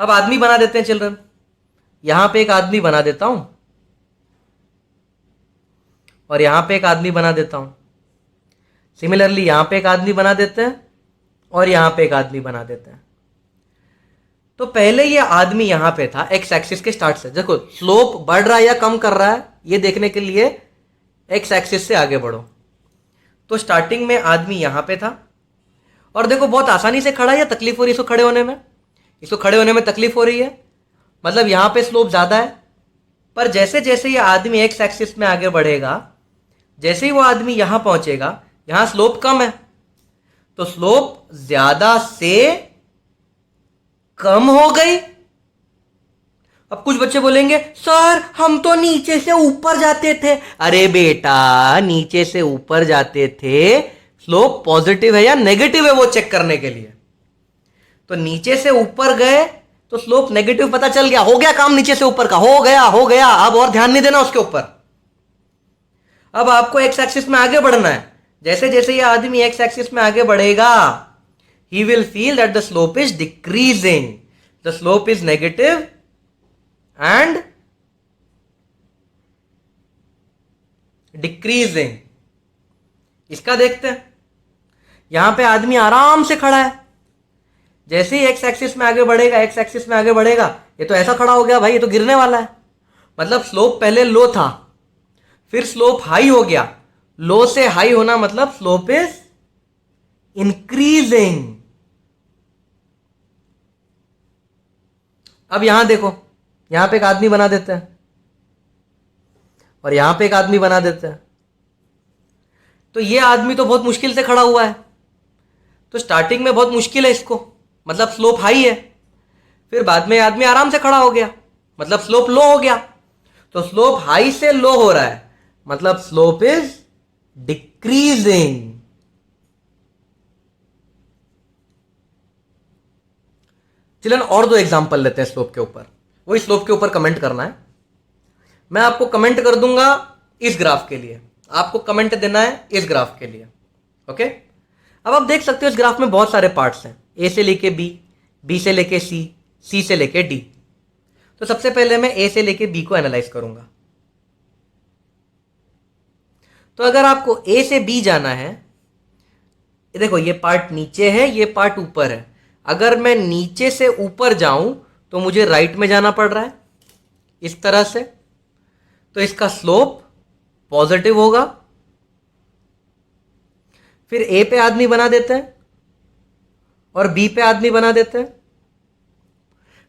अब आदमी बना देते हैं चिल्ड्रन, यहां पे एक आदमी बना देता हूं और यहां पे एक आदमी बना देता हूं। सिमिलरली यहां पे एक आदमी बना देते हैं और यहां पे एक आदमी बना देते हैं। तो पहले ये आदमी यहां पे था एक्स एक्सिस के स्टार्ट से। देखो स्लोप बढ़ रहा है या कम कर रहा है, ये देखने के लिए एक्स एक्सिस से आगे बढ़ो। तो स्टार्टिंग में आदमी यहां पे था और देखो बहुत आसानी से खड़ा है या तकलीफ हो रही है इसको खड़े होने में? इसको खड़े होने में तकलीफ हो रही है, मतलब यहां पे स्लोप ज्यादा है। पर जैसे जैसे ये आदमी एक्स एक्सिस में आगे बढ़ेगा, जैसे ही वो आदमी यहां पहुंचेगा, यहां स्लोप कम है, तो स्लोप ज्यादा से कम हो गई। अब कुछ बच्चे बोलेंगे सर हम तो नीचे से ऊपर जाते थे। अरे बेटा, नीचे से ऊपर जाते थे, स्लोप पॉजिटिव है या नेगेटिव है वो चेक करने के लिए। तो नीचे से ऊपर गए तो स्लोप नेगेटिव पता चल गया, हो गया काम नीचे से ऊपर का, हो गया। अब और ध्यान नहीं देना उसके ऊपर। अब आपको एक्स एक्सिस में आगे बढ़ना है। जैसे जैसे ये आदमी एक्स एक्सिस में आगे बढ़ेगा, he will feel that the slope is decreasing. The slope is negative and decreasing. इसका देखते हैं, यहां पे आदमी आराम से खड़ा है, जैसे ही एक्स एक्सिस में आगे बढ़ेगा, ये तो ऐसा खड़ा हो गया भाई, ये तो गिरने वाला है। मतलब स्लोप पहले लो था, फिर स्लोप हाई हो गया। लो से हाई होना मतलब स्लोप इज इंक्रीजिंग। अब यहां देखो, यहां पे एक आदमी बना देते हैं और यहां पे एक आदमी बना देते हैं। तो ये आदमी तो बहुत मुश्किल से खड़ा हुआ है, तो स्टार्टिंग में बहुत मुश्किल है इसको, मतलब स्लोप हाई है। फिर बाद में आदमी आराम से खड़ा हो गया, मतलब स्लोप लो हो गया। तो स्लोप हाई से लो हो रहा है, मतलब स्लोप इज डिक्रीजिंग। चलन और दो एग्जांपल लेते हैं स्लोप के ऊपर, वही स्लोप के ऊपर कमेंट करना है। मैं आपको कमेंट कर दूंगा इस ग्राफ के लिए, आपको कमेंट देना है इस ग्राफ के लिए। ओके, अब आप देख सकते हो इस ग्राफ में बहुत सारे पार्ट्स हैं, ए से लेके बी, बी से लेके सी, सी से लेके डी। तो सबसे पहले मैं ए से लेके बी को एनालाइज करूंगा। तो अगर आपको ए से बी जाना है, देखो ये पार्ट नीचे है, ये पार्ट ऊपर है। अगर मैं नीचे से ऊपर जाऊं तो मुझे राइट में जाना पड़ रहा है इस तरह से, तो इसका स्लोप पॉजिटिव होगा। फिर ए पे आदमी बना देते हैं और बी पे आदमी बना देते हैं।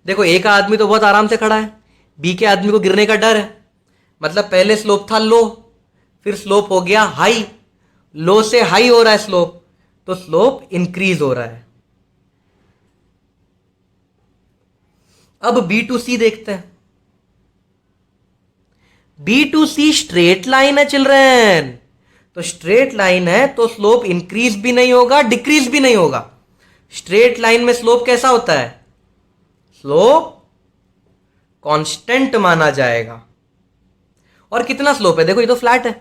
देखो ए का आदमी तो बहुत आराम से खड़ा है, बी के आदमी को गिरने का डर है, मतलब पहले स्लोप था लो, फिर स्लोप हो गया हाई, लो से हाई हो रहा है स्लोप, तो स्लोप इंक्रीज हो रहा है। अब बी टू सी देखते हैं। B to C straight line है चिल्ड्रन, तो स्ट्रेट लाइन है तो स्लोप इंक्रीज भी नहीं होगा, डिक्रीज भी नहीं होगा। स्ट्रेट लाइन में स्लोप कैसा होता है? स्लोप कांस्टेंट माना जाएगा। और कितना स्लोप है? देखो ये तो फ्लैट है,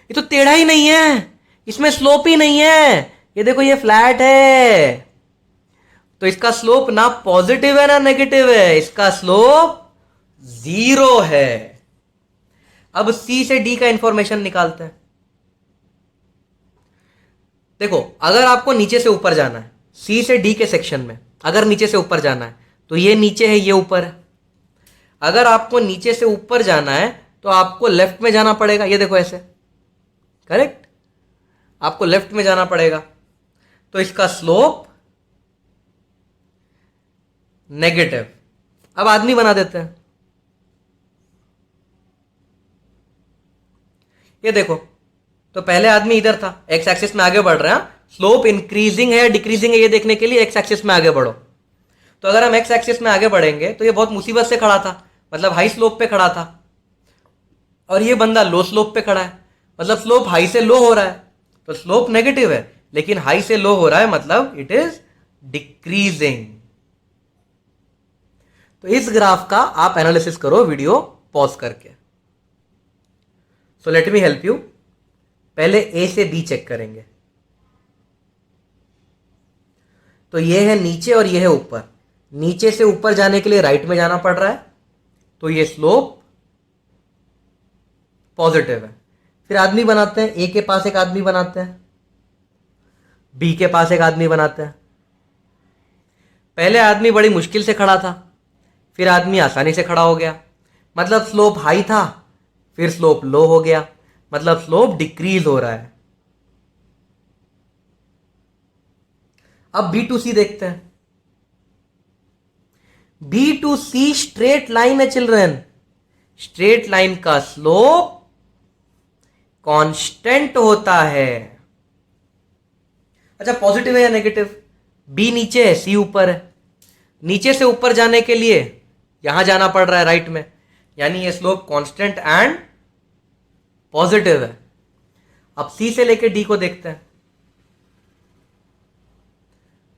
ये तो टेढ़ा ही नहीं है, इसमें स्लोप ही नहीं है। ये देखो ये फ्लैट है, तो इसका स्लोप ना पॉजिटिव है ना नेगेटिव है, इसका स्लोप 0 है। अब सी से डी का इंफॉर्मेशन निकालते हैं। देखो, अगर आपको नीचे से ऊपर जाना है, सी से डी के सेक्शन में अगर नीचे से ऊपर जाना है तो ये नीचे है, ये ऊपर है। अगर आपको नीचे से ऊपर जाना है तो आपको लेफ्ट में जाना पड़ेगा, ये देखो ऐसे, करेक्ट, आपको लेफ्ट में जाना पड़ेगा। तो इसका स्लोप नेगेटिव। अब आदमी बना देते हैं। ये देखो, तो पहले आदमी इधर था, एक्स एक्सिस में आगे बढ़ रहे हैं, स्लोप इंक्रीजिंग है या डिक्रीजिंग है ये देखने के लिए एक्स एक्सिस में आगे बढ़ो। तो अगर हम एक्स एक्सिस में आगे बढ़ेंगे तो ये बहुत मुसीबत से खड़ा था, मतलब हाई स्लोप पे खड़ा था, और ये बंदा लो स्लोप पे खड़ा है, मतलब स्लोप हाई से लो हो रहा है, तो स्लोप नेगेटिव है, लेकिन हाई से लो हो रहा है, मतलब इट इज डिक्रीजिंग। तो इस ग्राफ का आप एनालिसिस करो वीडियो पॉज करके। सो लेट मी हेल्प यू। पहले ए से बी चेक करेंगे। तो ये है नीचे और ये है ऊपर। नीचे से ऊपर जाने के लिए राइट में जाना पड़ रहा है, तो ये स्लोप पॉजिटिव है। फिर आदमी बनाते हैं, ए के पास एक आदमी बनाते हैं, बी के पास एक आदमी बनाते हैं। पहले आदमी बड़ी मुश्किल से खड़ा था, फिर आदमी आसानी से खड़ा हो गया, मतलब स्लोप हाई था, फिर स्लोप लो हो गया, मतलब स्लोप डिक्रीज हो रहा है। अब बी टू सी देखते हैं। B to C straight line है चिल्ड्रन। स्ट्रेट लाइन का स्लोप कांस्टेंट होता है। अच्छा, पॉजिटिव है या नेगेटिव? बी नीचे है, सी ऊपर है। नीचे से ऊपर जाने के लिए यहां जाना पड़ रहा है राइट में, यानी ये स्लोप कांस्टेंट एंड पॉजिटिव है। अब सी से लेके डी को देखते हैं।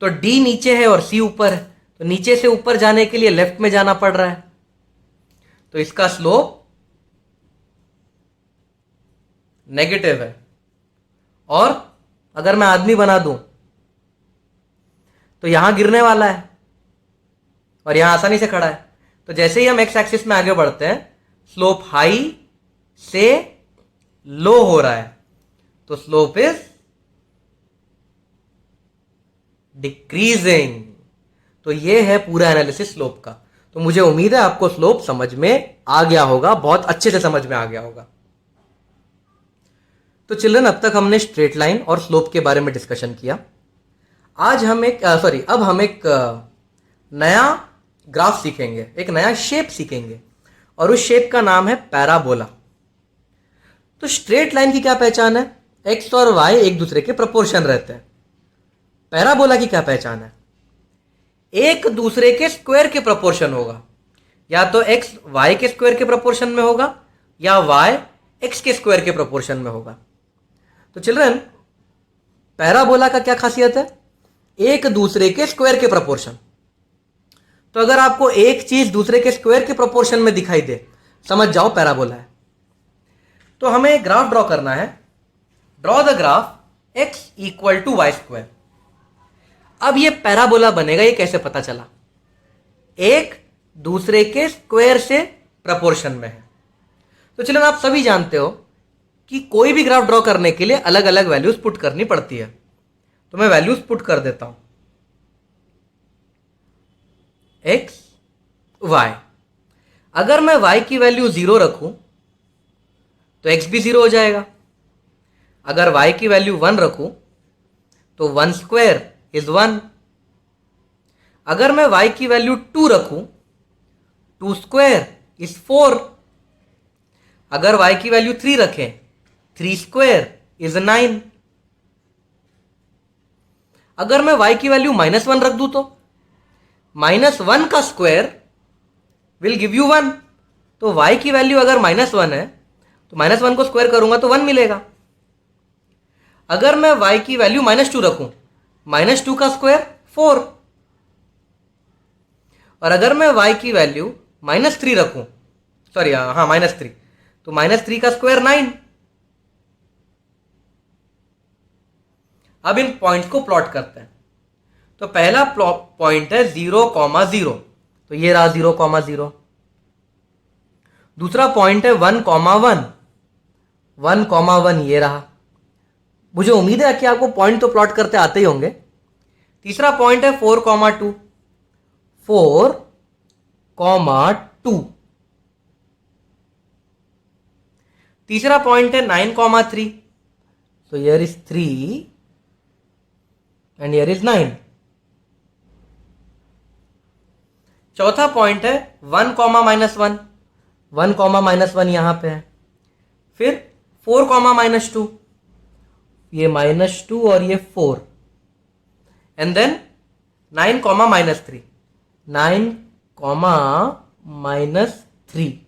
तो डी नीचे है और सी ऊपर है, तो नीचे से ऊपर जाने के लिए लेफ्ट में जाना पड़ रहा है, तो इसका स्लोप नेगेटिव है। और अगर मैं आदमी बना दूं तो यहां गिरने वाला है और यहां आसानी से खड़ा है। तो जैसे ही हम एक्स एक्सिस में आगे बढ़ते हैं, स्लोप हाई से लो हो रहा है, तो स्लोप इज डिक्रीजिंग। तो ये है पूरा एनालिसिस स्लोप का। तो मुझे उम्मीद है आपको स्लोप समझ में आ गया होगा, बहुत अच्छे से समझ में आ गया होगा। तो चिल्ड्रन, अब तक हमने स्ट्रेट लाइन और स्लोप के बारे में डिस्कशन किया। आज हम अब हम एक नया ग्राफ सीखेंगे, एक नया शेप सीखेंगे, और उस शेप का नाम है पैराबोला। तो स्ट्रेट लाइन की क्या पहचान है? एक्स और वाई एक दूसरे के प्रोपोर्शन रहते हैं। पैराबोला की क्या पहचान है? एक दूसरे के स्क्वायर के प्रोपोर्शन होगा। या तो एक्स वाई के स्क्वायर के प्रोपोर्शन में होगा, या वाई एक्स के स्क्वायर के प्रोपोर्शन में होगा। तो चिल्ड्रन, पैराबोला का क्या खासियत है? एक दूसरे के स्क्वायर के प्रोपोर्शन। तो अगर आपको एक चीज दूसरे के स्क्वायर के प्रोपोर्शन में दिखाई दे, समझ जाओ पैराबोला है। तो हमें ग्राफ ड्रॉ करना है। Draw the graph X equal to Y square. अब ये पैराबोला बनेगा, ये कैसे पता चला? एक दूसरे के स्क्वायर से प्रोपोर्शन में है। तो चलो, आप सभी जानते हो कि कोई भी ग्राफ ड्रॉ करने के लिए अलग अलग वैल्यूज पुट करनी पड़ती है। तो मैं वैल्यूज पुट कर देता हूं। एक्स वाई, अगर मैं वाई की वैल्यू 0 रखूं तो एक्स भी 0 हो जाएगा। अगर वाई की वैल्यू 1 रखूं तो 1 स्क्वायर इज 1। अगर मैं वाई की वैल्यू 2 रखूं, 2 स्क्वायर इज 4। अगर वाई की वैल्यू 3 रखें, 3 स्क्वायर इज 9। अगर मैं y की वैल्यू -1 रख दूं तो -1 का स्क्वायर विल गिव यू 1। तो y की वैल्यू अगर -1 है तो -1 को स्क्वायर करूंगा तो 1 मिलेगा। अगर मैं y की वैल्यू -2 रखूं, -2 का स्क्वायर 4। और अगर मैं y की वैल्यू -3 रखूं, सॉरी हाँ -3, तो -3 का स्क्वायर 9। अब इन पॉइंट्स को प्लॉट करते हैं। तो पहला पॉइंट है 0,0, तो ये रहा 0,0। दूसरा पॉइंट है 1,1, 1,1 ये रहा। मुझे उम्मीद है कि आपको पॉइंट तो प्लॉट करते आते ही होंगे। तीसरा पॉइंट है 4,2, 4,2। तीसरा पॉइंट है 9,3, so here is 3 and here is 9। चौथा पॉइंट है 1,-1, 1,-1 यहां पे है। फिर 4,-2, ये -2 और ये 4, एंड देन 9,-3, 9,-3।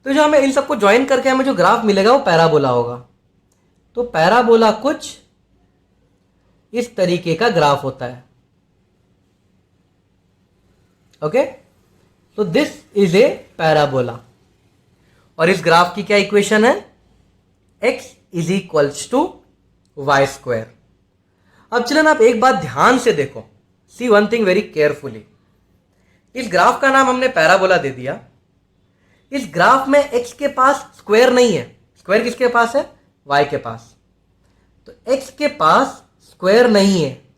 तो जो हमें इन सबको ज्वाइन करके हमें जो ग्राफ मिलेगा वो पैराबोला होगा। तो पैराबोला कुछ इस तरीके का ग्राफ होता है। ओके, तो दिस इज ए पैराबोला। और इस ग्राफ की क्या इक्वेशन है? x is equals to Y square. अब चलन आप एक बात ध्यान से देखो, see one thing very carefully. इस ग्राफ का नाम हमने पैराबोला दे दिया। इस ग्राफ में x के पास स्क्वायर नहीं है। स्क्वायर किसके पास है? y के पास। तो x के पास स्क्वायर नहीं है,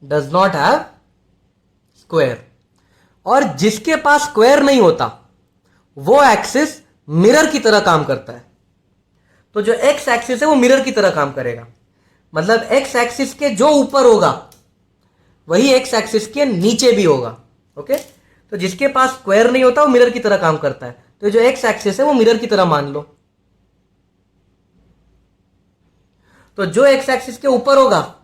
डज नॉट हैव स्क्वायर। और जिसके पास स्क्वायर नहीं होता वो एक्सिस मिरर की तरह काम करता है। तो जो x एक्सिस है वो मिरर की तरह काम करेगा। मतलब x एक्सिस के जो ऊपर होगा वही x एक्सिस के नीचे भी होगा। ओके, तो जिसके पास स्क्वायर नहीं होता वो मिरर की तरह काम करता है। तो जो x एक्सिस है वो मिरर की तरह मान लो। तो जो x एक्सिस के ऊपर होगा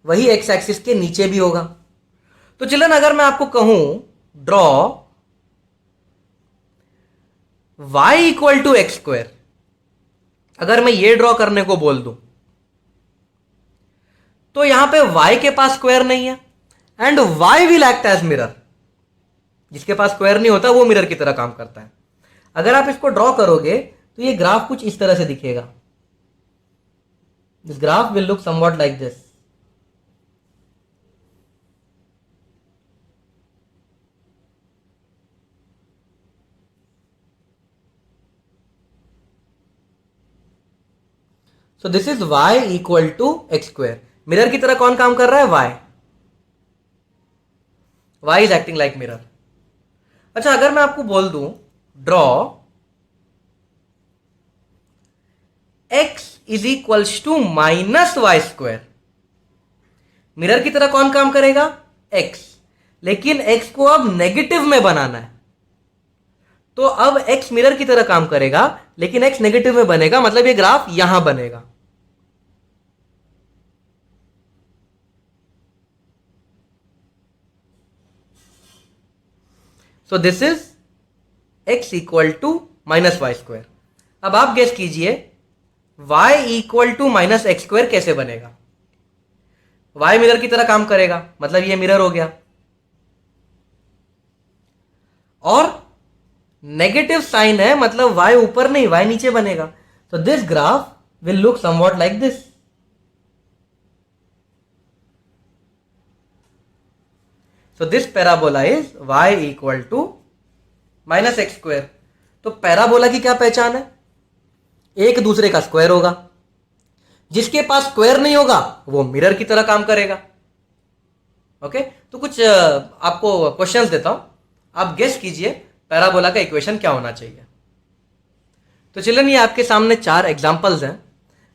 वही x एक्सिस के नीचे भी होगा। तो चिल्ड्रन अगर मैं आपको कहूं draw y equal to X square, अगर मैं ये ड्रॉ करने को बोल दूं तो यहां पे y के पास स्क्वायर नहीं है and y will act as mirror. जिसके पास स्क्वायर नहीं होता वो मिरर की तरह काम करता है। अगर आप इसको ड्रॉ करोगे तो ये ग्राफ कुछ इस तरह से दिखेगा। This graph will look somewhat like this. So this is y equal to X square. Mirror की तरह कौन काम कर रहा है? y is acting like mirror. अच्छा, अगर मैं आपको बोल दूं draw x is equals to -y square, mirror की तरह कौन काम करेगा? x। लेकिन x को अब नेगेटिव में बनाना है, तो अब x मिरर की तरह काम करेगा लेकिन x नेगेटिव में बनेगा। मतलब ये ग्राफ यहां बनेगा। So this is x equal to -y square. अब आप गेस कीजिए y equal to -x square कैसे बनेगा? y मिरर की तरह काम करेगा, मतलब ये मिरर हो गया, और नेगेटिव साइन है मतलब y ऊपर नहीं y नीचे बनेगा। तो this graph will look somewhat like this. So this parabola is y equal to -x square. तो पैराबोला की क्या पहचान है? एक दूसरे का स्क्वायर होगा। जिसके पास स्क्वायर नहीं होगा वो मिरर की तरह काम करेगा। ओके, तो कुछ आपको क्वेश्चंस देता हूं, आप गेस कीजिए पैराबोला का इक्वेशन क्या होना चाहिए। तो चिल्ड्रन ये आपके सामने 4 एग्जांपल्स हैं,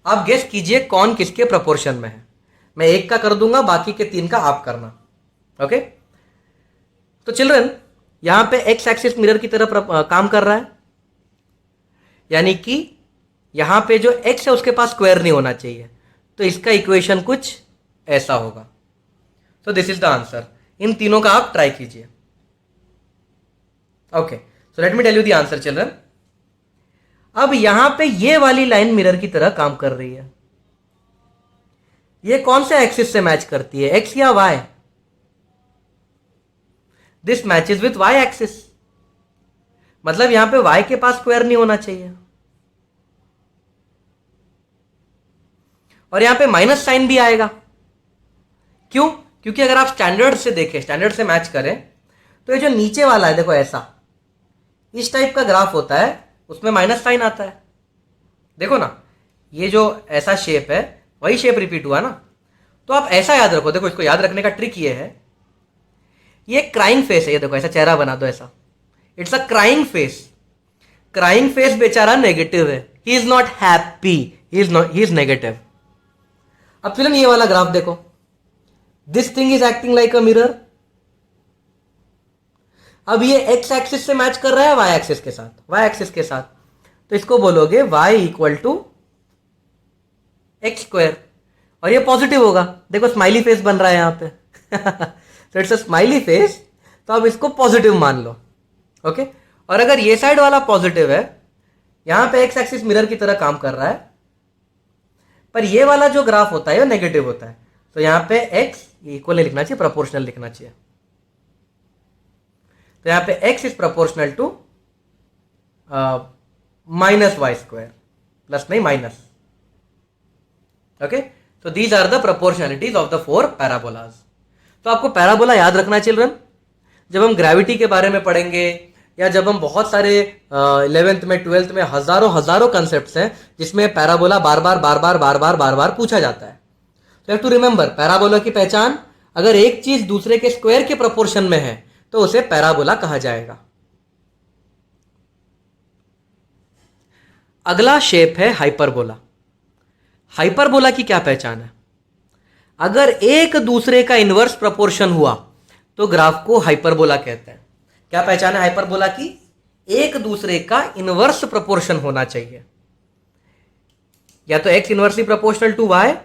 आप गेस कीजिए कौन किसके प्रोपोर्शन में है। मैं एक का कर दूंगा, बाकी के 3 का आप करना। ओके, तो चिल्ड्रन यहां पे एक्स एक्सिस मिरर की तरह काम कर रहा है, यानी कि यहां पे जो x है उसके पास स्क्वायर नहीं होना चाहिए। तो इसका इक्वेशन कुछ ऐसा होगा। तो दिस इज द आंसर। इन तीनों का आप ट्राई कीजिए। Okay, so let me tell you the answer children. अब यहां पे ये वाली लाइन मिरर की तरह काम कर रही है। ये कौन से एक्सिस से मैच करती है, एक्स या Y? This matches with Y axis, मतलब यहां पे y के पास स्क्वायर नहीं होना चाहिए। और यहां पे माइनस साइन भी आएगा। क्यों? क्योंकि अगर आप स्टैंडर्ड से देखें, स्टैंडर्ड से मैच करें, तो ये जो नीचे वाला है देखो, ऐसा इस टाइप का ग्राफ होता है, उसमें माइनस साइन आता है। देखो ना, ये जो ऐसा शेप है वही शेप रिपीट हुआ ना। तो आप ऐसा याद रखो, देखो इसको याद रखने का ट्रिक ये है, ये क्राइंग फेस है, ये देखो ऐसा चेहरा बना दो ऐसा, it's a crying face. Crying face बेचारा नेगेटिव है, he is not happy, he is negative. अब फिर ये वाला ग्राफ देखो, this thing is acting like a mirror. अब ये एक्स एक्सिस से मैच कर रहा है वाई एक्सिस के साथ, वाई एक्सिस के साथ, तो इसको बोलोगे y equal to X square, और ये पॉजिटिव होगा। देखो स्माइली फेस बन रहा है यहां पे तो इट्स अ स्माइली फेस, तो अब इसको पॉजिटिव मान लो। ओके, और अगर ये साइड वाला पॉजिटिव है, यहां पे एक्स एक्सिस मिरर की तरह काम कर रहा है, पर ये वाला जो ग्राफ होता है वो नेगेटिव होता है, तो यहां पे एक्स इक्वल लिखना चाहिए, प्रोपोर्शनल लिखना चाहिए। तो यहां पे x is proportional to minus Y square, plus नहीं माइनस। ओके, तो these are the proportionalities of the 4 parabolas. तो आपको पैराबोला याद रखना चिल्ड्रन, जब हम ग्रेविटी के बारे में पढ़ेंगे, या जब हम बहुत सारे 11th में 12th में हजारों कंसेप्ट्स हैं जिसमें पैराबोला बार बार पूछा जाता है। तो हैव टू रिमेंबर, पैराबोला की पहचान, अगर एक चीज दूसरे के स्क्वायर के प्रोपोर्शन में है तो उसे पैराबोला कहा जाएगा। अगला शेप है हाइपरबोला। हाइपरबोला की क्या पहचान है? अगर एक दूसरे का इनवर्स प्रोपोर्शन हुआ तो ग्राफ को हाइपरबोला कहते हैं। क्या पहचान है हाइपरबोला की? एक दूसरे का इनवर्स प्रोपोर्शन होना चाहिए, या तो x inversely proportional to y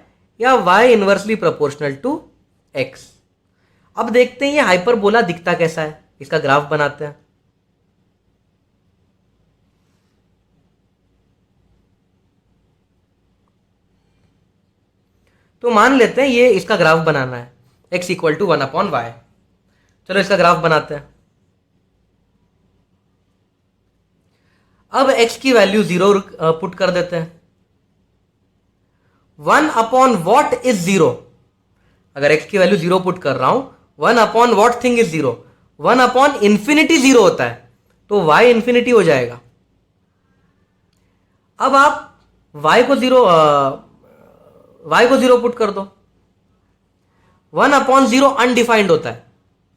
या y inversely proportional to x। अब देखते हैं ये हाइपरबोला दिखता कैसा है, इसका ग्राफ बनाते हैं। तो मान लेते हैं ये इसका ग्राफ बनाना है, x इक्वल टू 1/y। चलो इसका ग्राफ बनाते हैं। अब x की वैल्यू 0 पुट कर देते हैं। 1 वॉट इज 0? अगर x की वैल्यू 0 पुट कर रहा हूं, 1 वॉट थिंग इज 0? 1 इंफिनिटी 0 होता है, तो y इंफिनिटी हो जाएगा। अब आप y को 0 पुट कर दो। 1/0 अनडिफाइंड होता है,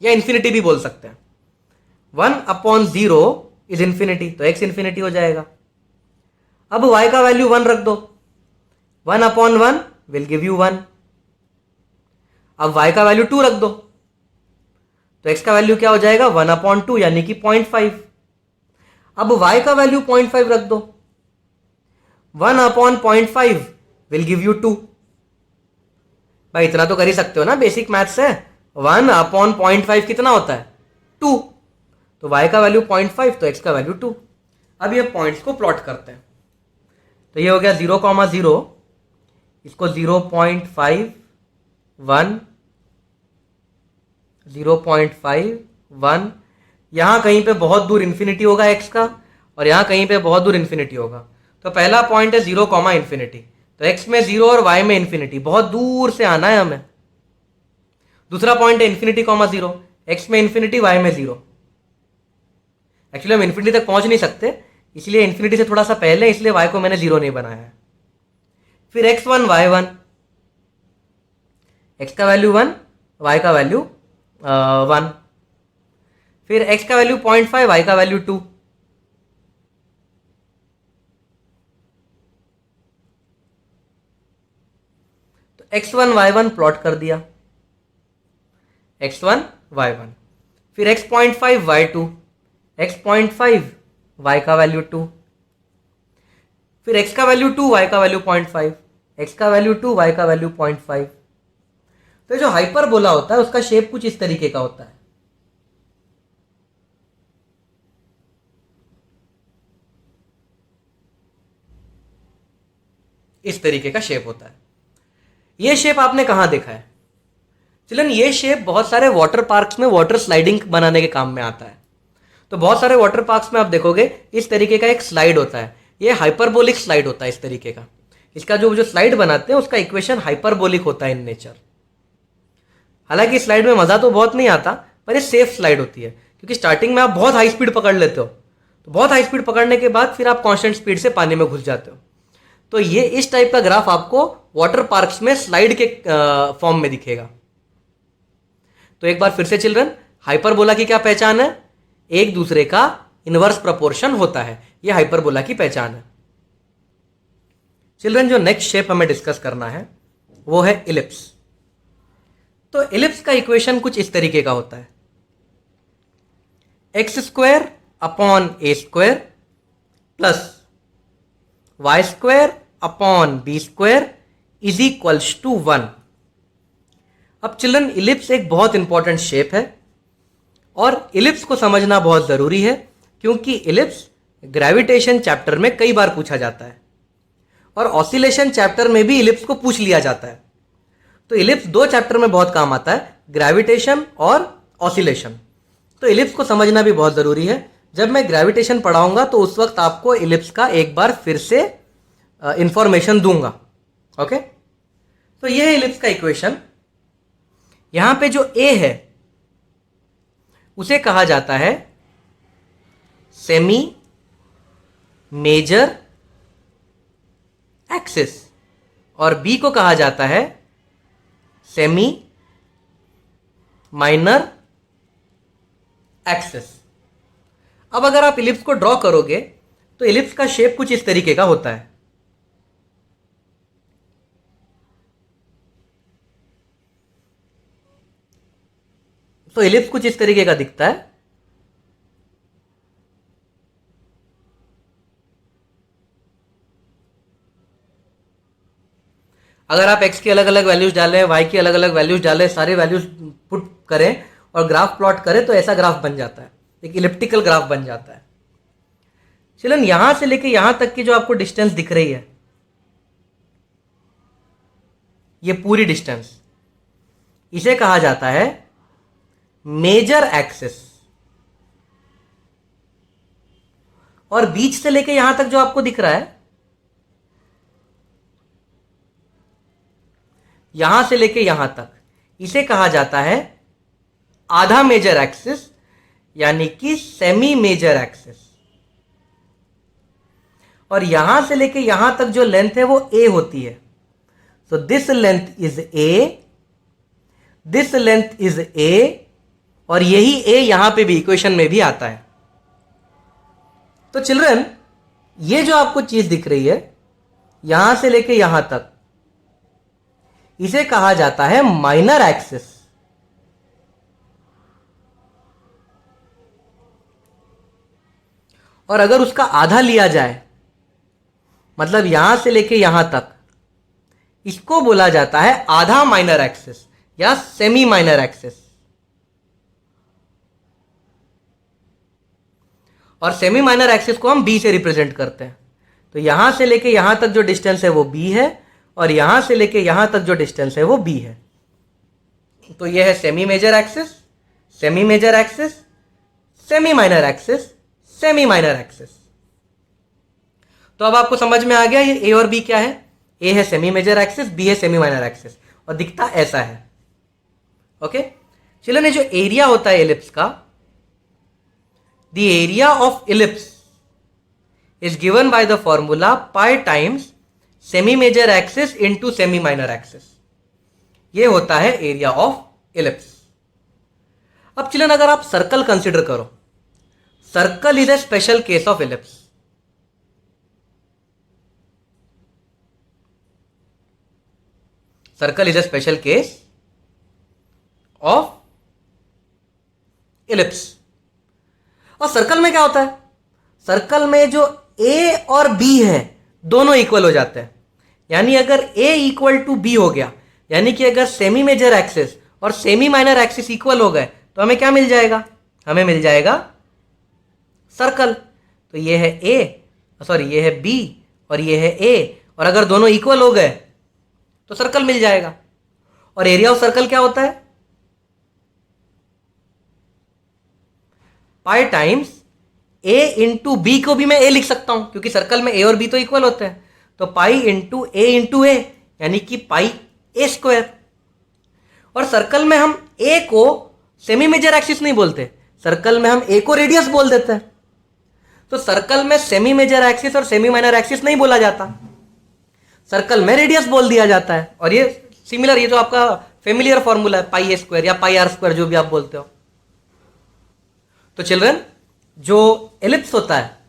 या इंफिनिटी भी बोल सकते हैं। 1/0 इज इंफिनिटी, तो x इंफिनिटी हो जाएगा। अब y का वैल्यू 1 रख दो, 1/1 विल गिव यू 1। अब y का वैल्यू 2 रख दो, तो x का वैल्यू क्या हो जाएगा? 1/2 यानी कि 0.5। अब y का वैल्यू 0.5 रख दो, 1/0.5 विल गिव यू 2। भाई इतना तो कर ही सकते हो ना, बेसिक मैथ्स है। 1/0.5 कितना होता है? 2। तो y का वैल्यू 0.5, तो x का वैल्यू 2। अब ये पॉइंट्स को प्लॉट करते हैं। तो ये हो गया 0,0, इसको 0.5 1 0.5 1, यहां कहीं पे बहुत दूर इंफिनिटी होगा x का, और यहां कहीं पे बहुत दूर इंफिनिटी होगा। तो पहला पॉइंट है 0, इंफिनिटी, तो x में 0 और y में इंफिनिटी, बहुत दूर से आना है हमें। दूसरा पॉइंट है इंफिनिटी, 0, x में इंफिनिटी, y में 0। एक्चुअली हम इंफिनिटी तक पहुंच नहीं सकते, इसलिए इंफिनिटी से थोड़ा सा पहले, इसलिए y को मैंने 0 नहीं बनाया है। फिर x1 y1, x का वैल्यू 1, y का वैल्यू 1। फिर x का वैल्यू 0.5, y का वैल्यू 2। तो x1 y1 प्लॉट कर दिया, x1 y1। फिर x.5 y2, x.5 y का वैल्यू 2। फिर x का वैल्यू 2, y का वैल्यू 0.5, x का वैल्यू 2, y का वैल्यू 0.5। तो जो हाइपरबोला होता है उसका शेप कुछ इस तरीके का होता है। इस तरीके का शेप होता है। ये शेप आपने कहां देखा है चिल्ड्रन? ये शेप बहुत सारे वाटर पार्क्स में वाटर स्लाइडिंग बनाने के काम में आता है। तो बहुत सारे वाटर पार्क्स में आप देखोगे इस तरीके का एक स्लाइड होता है, ये हाइपरबोलिक स्लाइड होता है इस तरीके का। इसका जो स्लाइड बनाते हैं उसका इक्वेशन हाइपरबोलिक होता है इन नेचर। हालांकि स्लाइड में मजा तो बहुत नहीं आता, पर ये सेफ स्लाइड होती है, क्योंकि स्टार्टिंग में आप बहुत हाई स्पीड पकड़ लेते हो, तो बहुत हाई स्पीड पकड़ने के बाद फिर आप कांस्टेंट स्पीड से पानी में घुस जाते हो। तो ये इस टाइप का ग्राफ आपको वाटर पार्क्स में स्लाइड के फॉर्म में दिखेगा। तो एक बार फिर से चिल्ड्रन, हाइपरबोला की क्या पहचान है? एक दूसरे का इनवर्स प्रोपोर्शन होता है, ये हाइपरबोला की पहचान है। चिल्ड्रन, जो नेक्स्ट शेप हमें डिस्कस करना है वो है इलिप्स। तो इलिप्स का इक्वेशन कुछ इस तरीके का होता है, X square upon A square plus Y square upon B square is equals to 1। अब चिल्ड्रन, इलिप्स एक बहुत इंपॉर्टेंट शेप है और इलिप्स को समझना बहुत जरूरी है, क्योंकि इलिप्स ग्रेविटेशन चैप्टर में कई बार पूछा जाता है और ऑसिलेशन चैप्टर में भी इलिप्स को पूछ लिया जाता है। तो इलिप्स दो चैप्टर में बहुत काम आता है, ग्रेविटेशन और ऑसिलेशन। तो इलिप्स को समझना भी बहुत जरूरी है। जब मैं ग्रेविटेशन पढ़ाऊंगा तो उस वक्त आपको इलिप्स का एक बार फिर से इंफॉर्मेशन दूंगा। ओके, तो यह है इलिप्स का इक्वेशन। यहां पे जो ए है उसे कहा जाता है सेमी मेजर एक्सिस और बी को कहा जाता है सेमी माइनर एक्सिस। अब अगर आप इलिप्स को ड्रॉ करोगे तो इलिप्स का शेप कुछ इस तरीके का होता है। तो इलिप्स कुछ इस तरीके का दिखता है। अगर आप x की अलग अलग वैल्यूज डालें, y की अलग अलग वैल्यूज डालें, सारे वैल्यूज पुट करें और ग्राफ प्लॉट करें तो ऐसा ग्राफ बन जाता है, एक इलिप्टिकल ग्राफ बन जाता है। चिल्ड्रन, यहां से लेके यहां तक की जो आपको डिस्टेंस दिख रही है, ये पूरी डिस्टेंस, इसे कहा जाता है मेजर एक्सिस। और बीच से लेके यहां तक जो आपको दिख रहा है, यहां से लेके यहां तक, इसे कहा जाता है आधा मेजर एक्सिस, यानी कि सेमी मेजर एक्सिस। और यहां से लेके यहां तक जो लेंथ है वो ए होती है। So this length is a, this length is a, और यही ए यहां पे भी इक्वेशन में भी आता है। तो चिल्ड्रन, ये जो आपको चीज दिख रही है यहां से लेके यहां तक, इसे कहा जाता है माइनर एक्सिस। और अगर उसका आधा लिया जाए, मतलब यहां से लेके यहां तक, इसको बोला जाता है आधा माइनर एक्सिस या सेमी माइनर एक्सिस। और सेमी माइनर एक्सिस को हम बी से रिप्रेजेंट करते हैं। तो यहां से लेके यहां तक जो डिस्टेंस है वो बी है, और यहां से लेके यहां तक जो डिस्टेंस है वो बी है। तो यह है semi major axis, semi major axis, semi minor axis, semi minor axis. तो अब आपको समझ में आ गया ये ए और बी क्या है। ए है सेमी मेजर एक्सिस, बी है सेमी माइनर एक्सिस, और दिखता ऐसा है। ओके, चलिए, जो एरिया होता है इलिप्स का, the area of ellipse is given by the formula pi times semi major axis into semi minor axis. ये होता है एरिया ऑफ इलिप्स। अब चिल्ड्रन, अगर आप सर्कल कंसिडर करो, circle is a special case of ellipse. Circle is a special case of ellipse. और circle में क्या होता है? सर्कल में जो ए और बी है दोनों इक्वल हो जाते हैं। यानी अगर ए इक्वल टू बी हो गया, यानी कि अगर सेमी मेजर एक्सिस और सेमी माइनर एक्सिस इक्वल हो गए, तो हमें क्या मिल जाएगा? हमें मिल जाएगा सर्कल। तो ये है ए, सॉरी ये है बी और ये है ए, और अगर दोनों इक्वल हो गए तो सर्कल मिल जाएगा। और एरिया ऑफ सर्कल क्या होता है? पाई टाइम्स ए इंटू बी, को भी मैं ए लिख सकता हूं क्योंकि सर्कल में ए और बी तो इक्वल होते हैं। तो पाई इंटू ए यानी कि पाई ए स्क्वायर। और सर्कल में हम ए को सेमी मेजर एक्सिस नहीं बोलते, सर्कल में हम ए को रेडियस बोल देते हैं। तो सर्कल में सेमी मेजर एक्सिस और सेमी माइनर एक्सिस नहीं बोला जाता, सर्कल में रेडियस बोल दिया जाता है। और ये सिमिलर, ये जो आपका फेमिलियर फॉर्मूला है पाई ए स्क्वायर या पाई आर स्क्वायर जो भी आप बोलते हो। तो चिल्ड्रन, जो एलिप्स होता है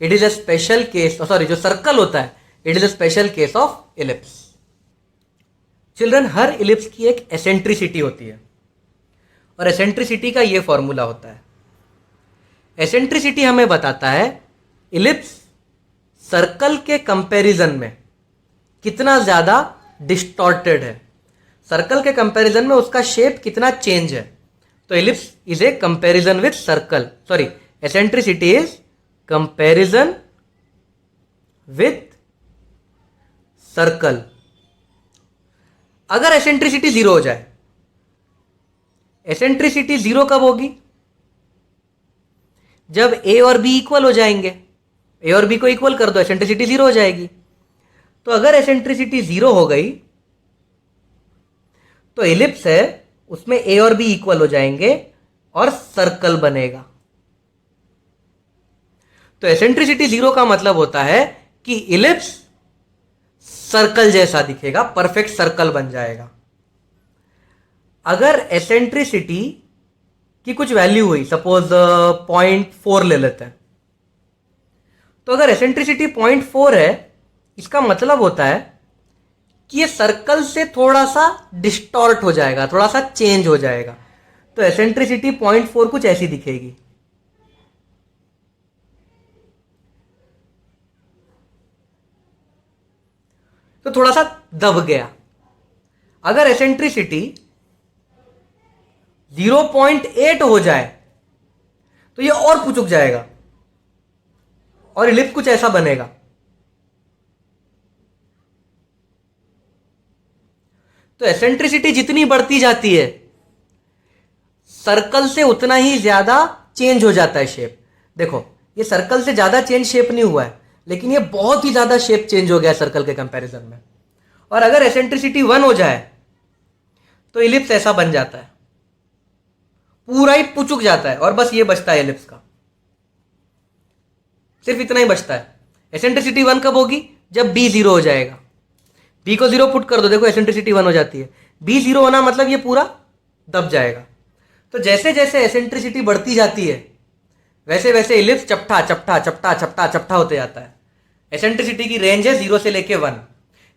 it is a special case, sorry जो सर्कल होता है it is a special case of ellipse. Children, her ellipse की एक एसेंट्रिसिटी होती है और एसेंट्रिसिटी का ये फॉर्मूला होता है। एसेंट्रिसिटी हमें बताता है एलिप्स सर्कल के कंपैरिजन में कितना ज्यादा डिस्टॉर्टेड है, सर्कल के कंपैरिजन में उसका शेप कितना चेंज है। तो ellipse is a comparison with circle, sorry eccentricity is comparison with circle. अगर एसेंट्रिसिटी जीरो हो जाए, एसेंट्रिसिटी जीरो कब होगी? जब ए और बी इक्वल हो जाएंगे, ए और बी को इक्वल कर दो, एसेंट्रिसिटी जीरो हो जाएगी। तो अगर एसेंट्रिसिटी जीरो हो गई तो एलिप्स है उसमें ए और बी इक्वल हो जाएंगे और सर्कल बनेगा। तो एसेंट्रिसिटी जीरो का मतलब होता है कि एलिप्स सर्कल जैसा दिखेगा, परफेक्ट सर्कल बन जाएगा। अगर एसेंट्रिसिटी की कुछ वैल्यू हुई, सपोज 0.4 ले लेते हैं, तो अगर एसेंट्रिसिटी 0.4 है इसका मतलब होता है कि ये सर्कल से थोड़ा सा डिस्टॉर्ट हो जाएगा, थोड़ा सा चेंज हो जाएगा। तो एसेंट्रिसिटी 0.4 कुछ ऐसी दिखेगी। तो थोड़ा सा दब गया। अगर एसेंट्रिसिटी 0.8 हो जाए तो ये और पुचुक जाएगा और एलिप्स कुछ ऐसा बनेगा। तो एसेंट्रिसिटी जितनी बढ़ती जाती है सर्कल से उतना ही ज्यादा चेंज हो जाता है शेप। देखो, ये सर्कल से ज्यादा चेंज शेप नहीं हुआ है, लेकिन ये बहुत ही ज्यादा शेप चेंज हो गया सर्कल के कंपैरिजन में। और अगर एसेंट्रिसिटी 1 हो जाए तो एलिप्स ऐसा बन जाता है, पूरा ही पुचुक जाता है और बस ये बचता है एलिप्स का, सिर्फ इतना ही बचता है। एसेंट्रिसिटी 1 कब होगी? जब बी जीरो हो जाएगा। बी को जीरो पुट कर दो, देखो एसेंट्रिसिटी 1 हो जाती है। बी जीरो होना मतलब ये पूरा दब जाएगा। तो जैसे जैसे एसेंट्रिसिटी बढ़ती जाती है वैसे वैसे एलिप्स चपटा चपटा चपटा चपटा चपटा होते जाता है। एसेंट्रिसिटी की रेंज है 0 से लेके 1।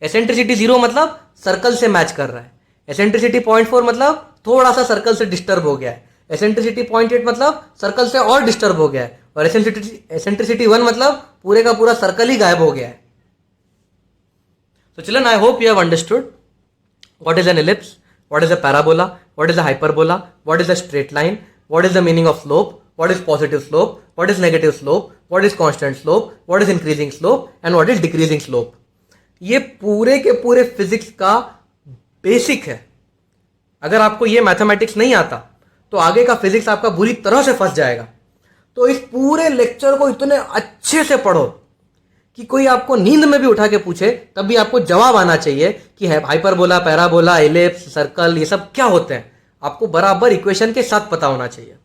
एसेंट्रिसिटी 0 मतलब सर्कल से मैच कर रहा है, एसेंट्रिसिटी 0.4 मतलब थोड़ा सा सर्कल से डिस्टर्ब हो गया है, एसेंट्रिसिटी 0.8 मतलब सर्कल से और डिस्टर्ब हो गया है, और एसेंट्रिसिटी 1 मतलब पूरे का पूरा सर्कल ही गायब हो गया है। So children, I hope you have understood what is an ellipse, what is a parabola, what is a hyperbola, what is a straight line, what is the meaning of slope, what is positive slope, what is negative slope, what is constant slope, what is increasing slope and what is decreasing slope. ये पूरे के पूरे physics का basic है। अगर आपको ये mathematics नहीं आता तो आगे का फिजिक्स आपका बुरी तरह से फंस जाएगा। तो इस पूरे लेक्चर को इतने अच्छे से पढ़ो कि कोई आपको नींद में भी उठा के पूछे तब भी आपको जवाब आना चाहिए कि हाइपरबोला, पैराबोला, एलिप्स, सर्कल ये सब क्या होते हैं, आपको बराबर इक्वेशन के साथ पता होना चाहिए।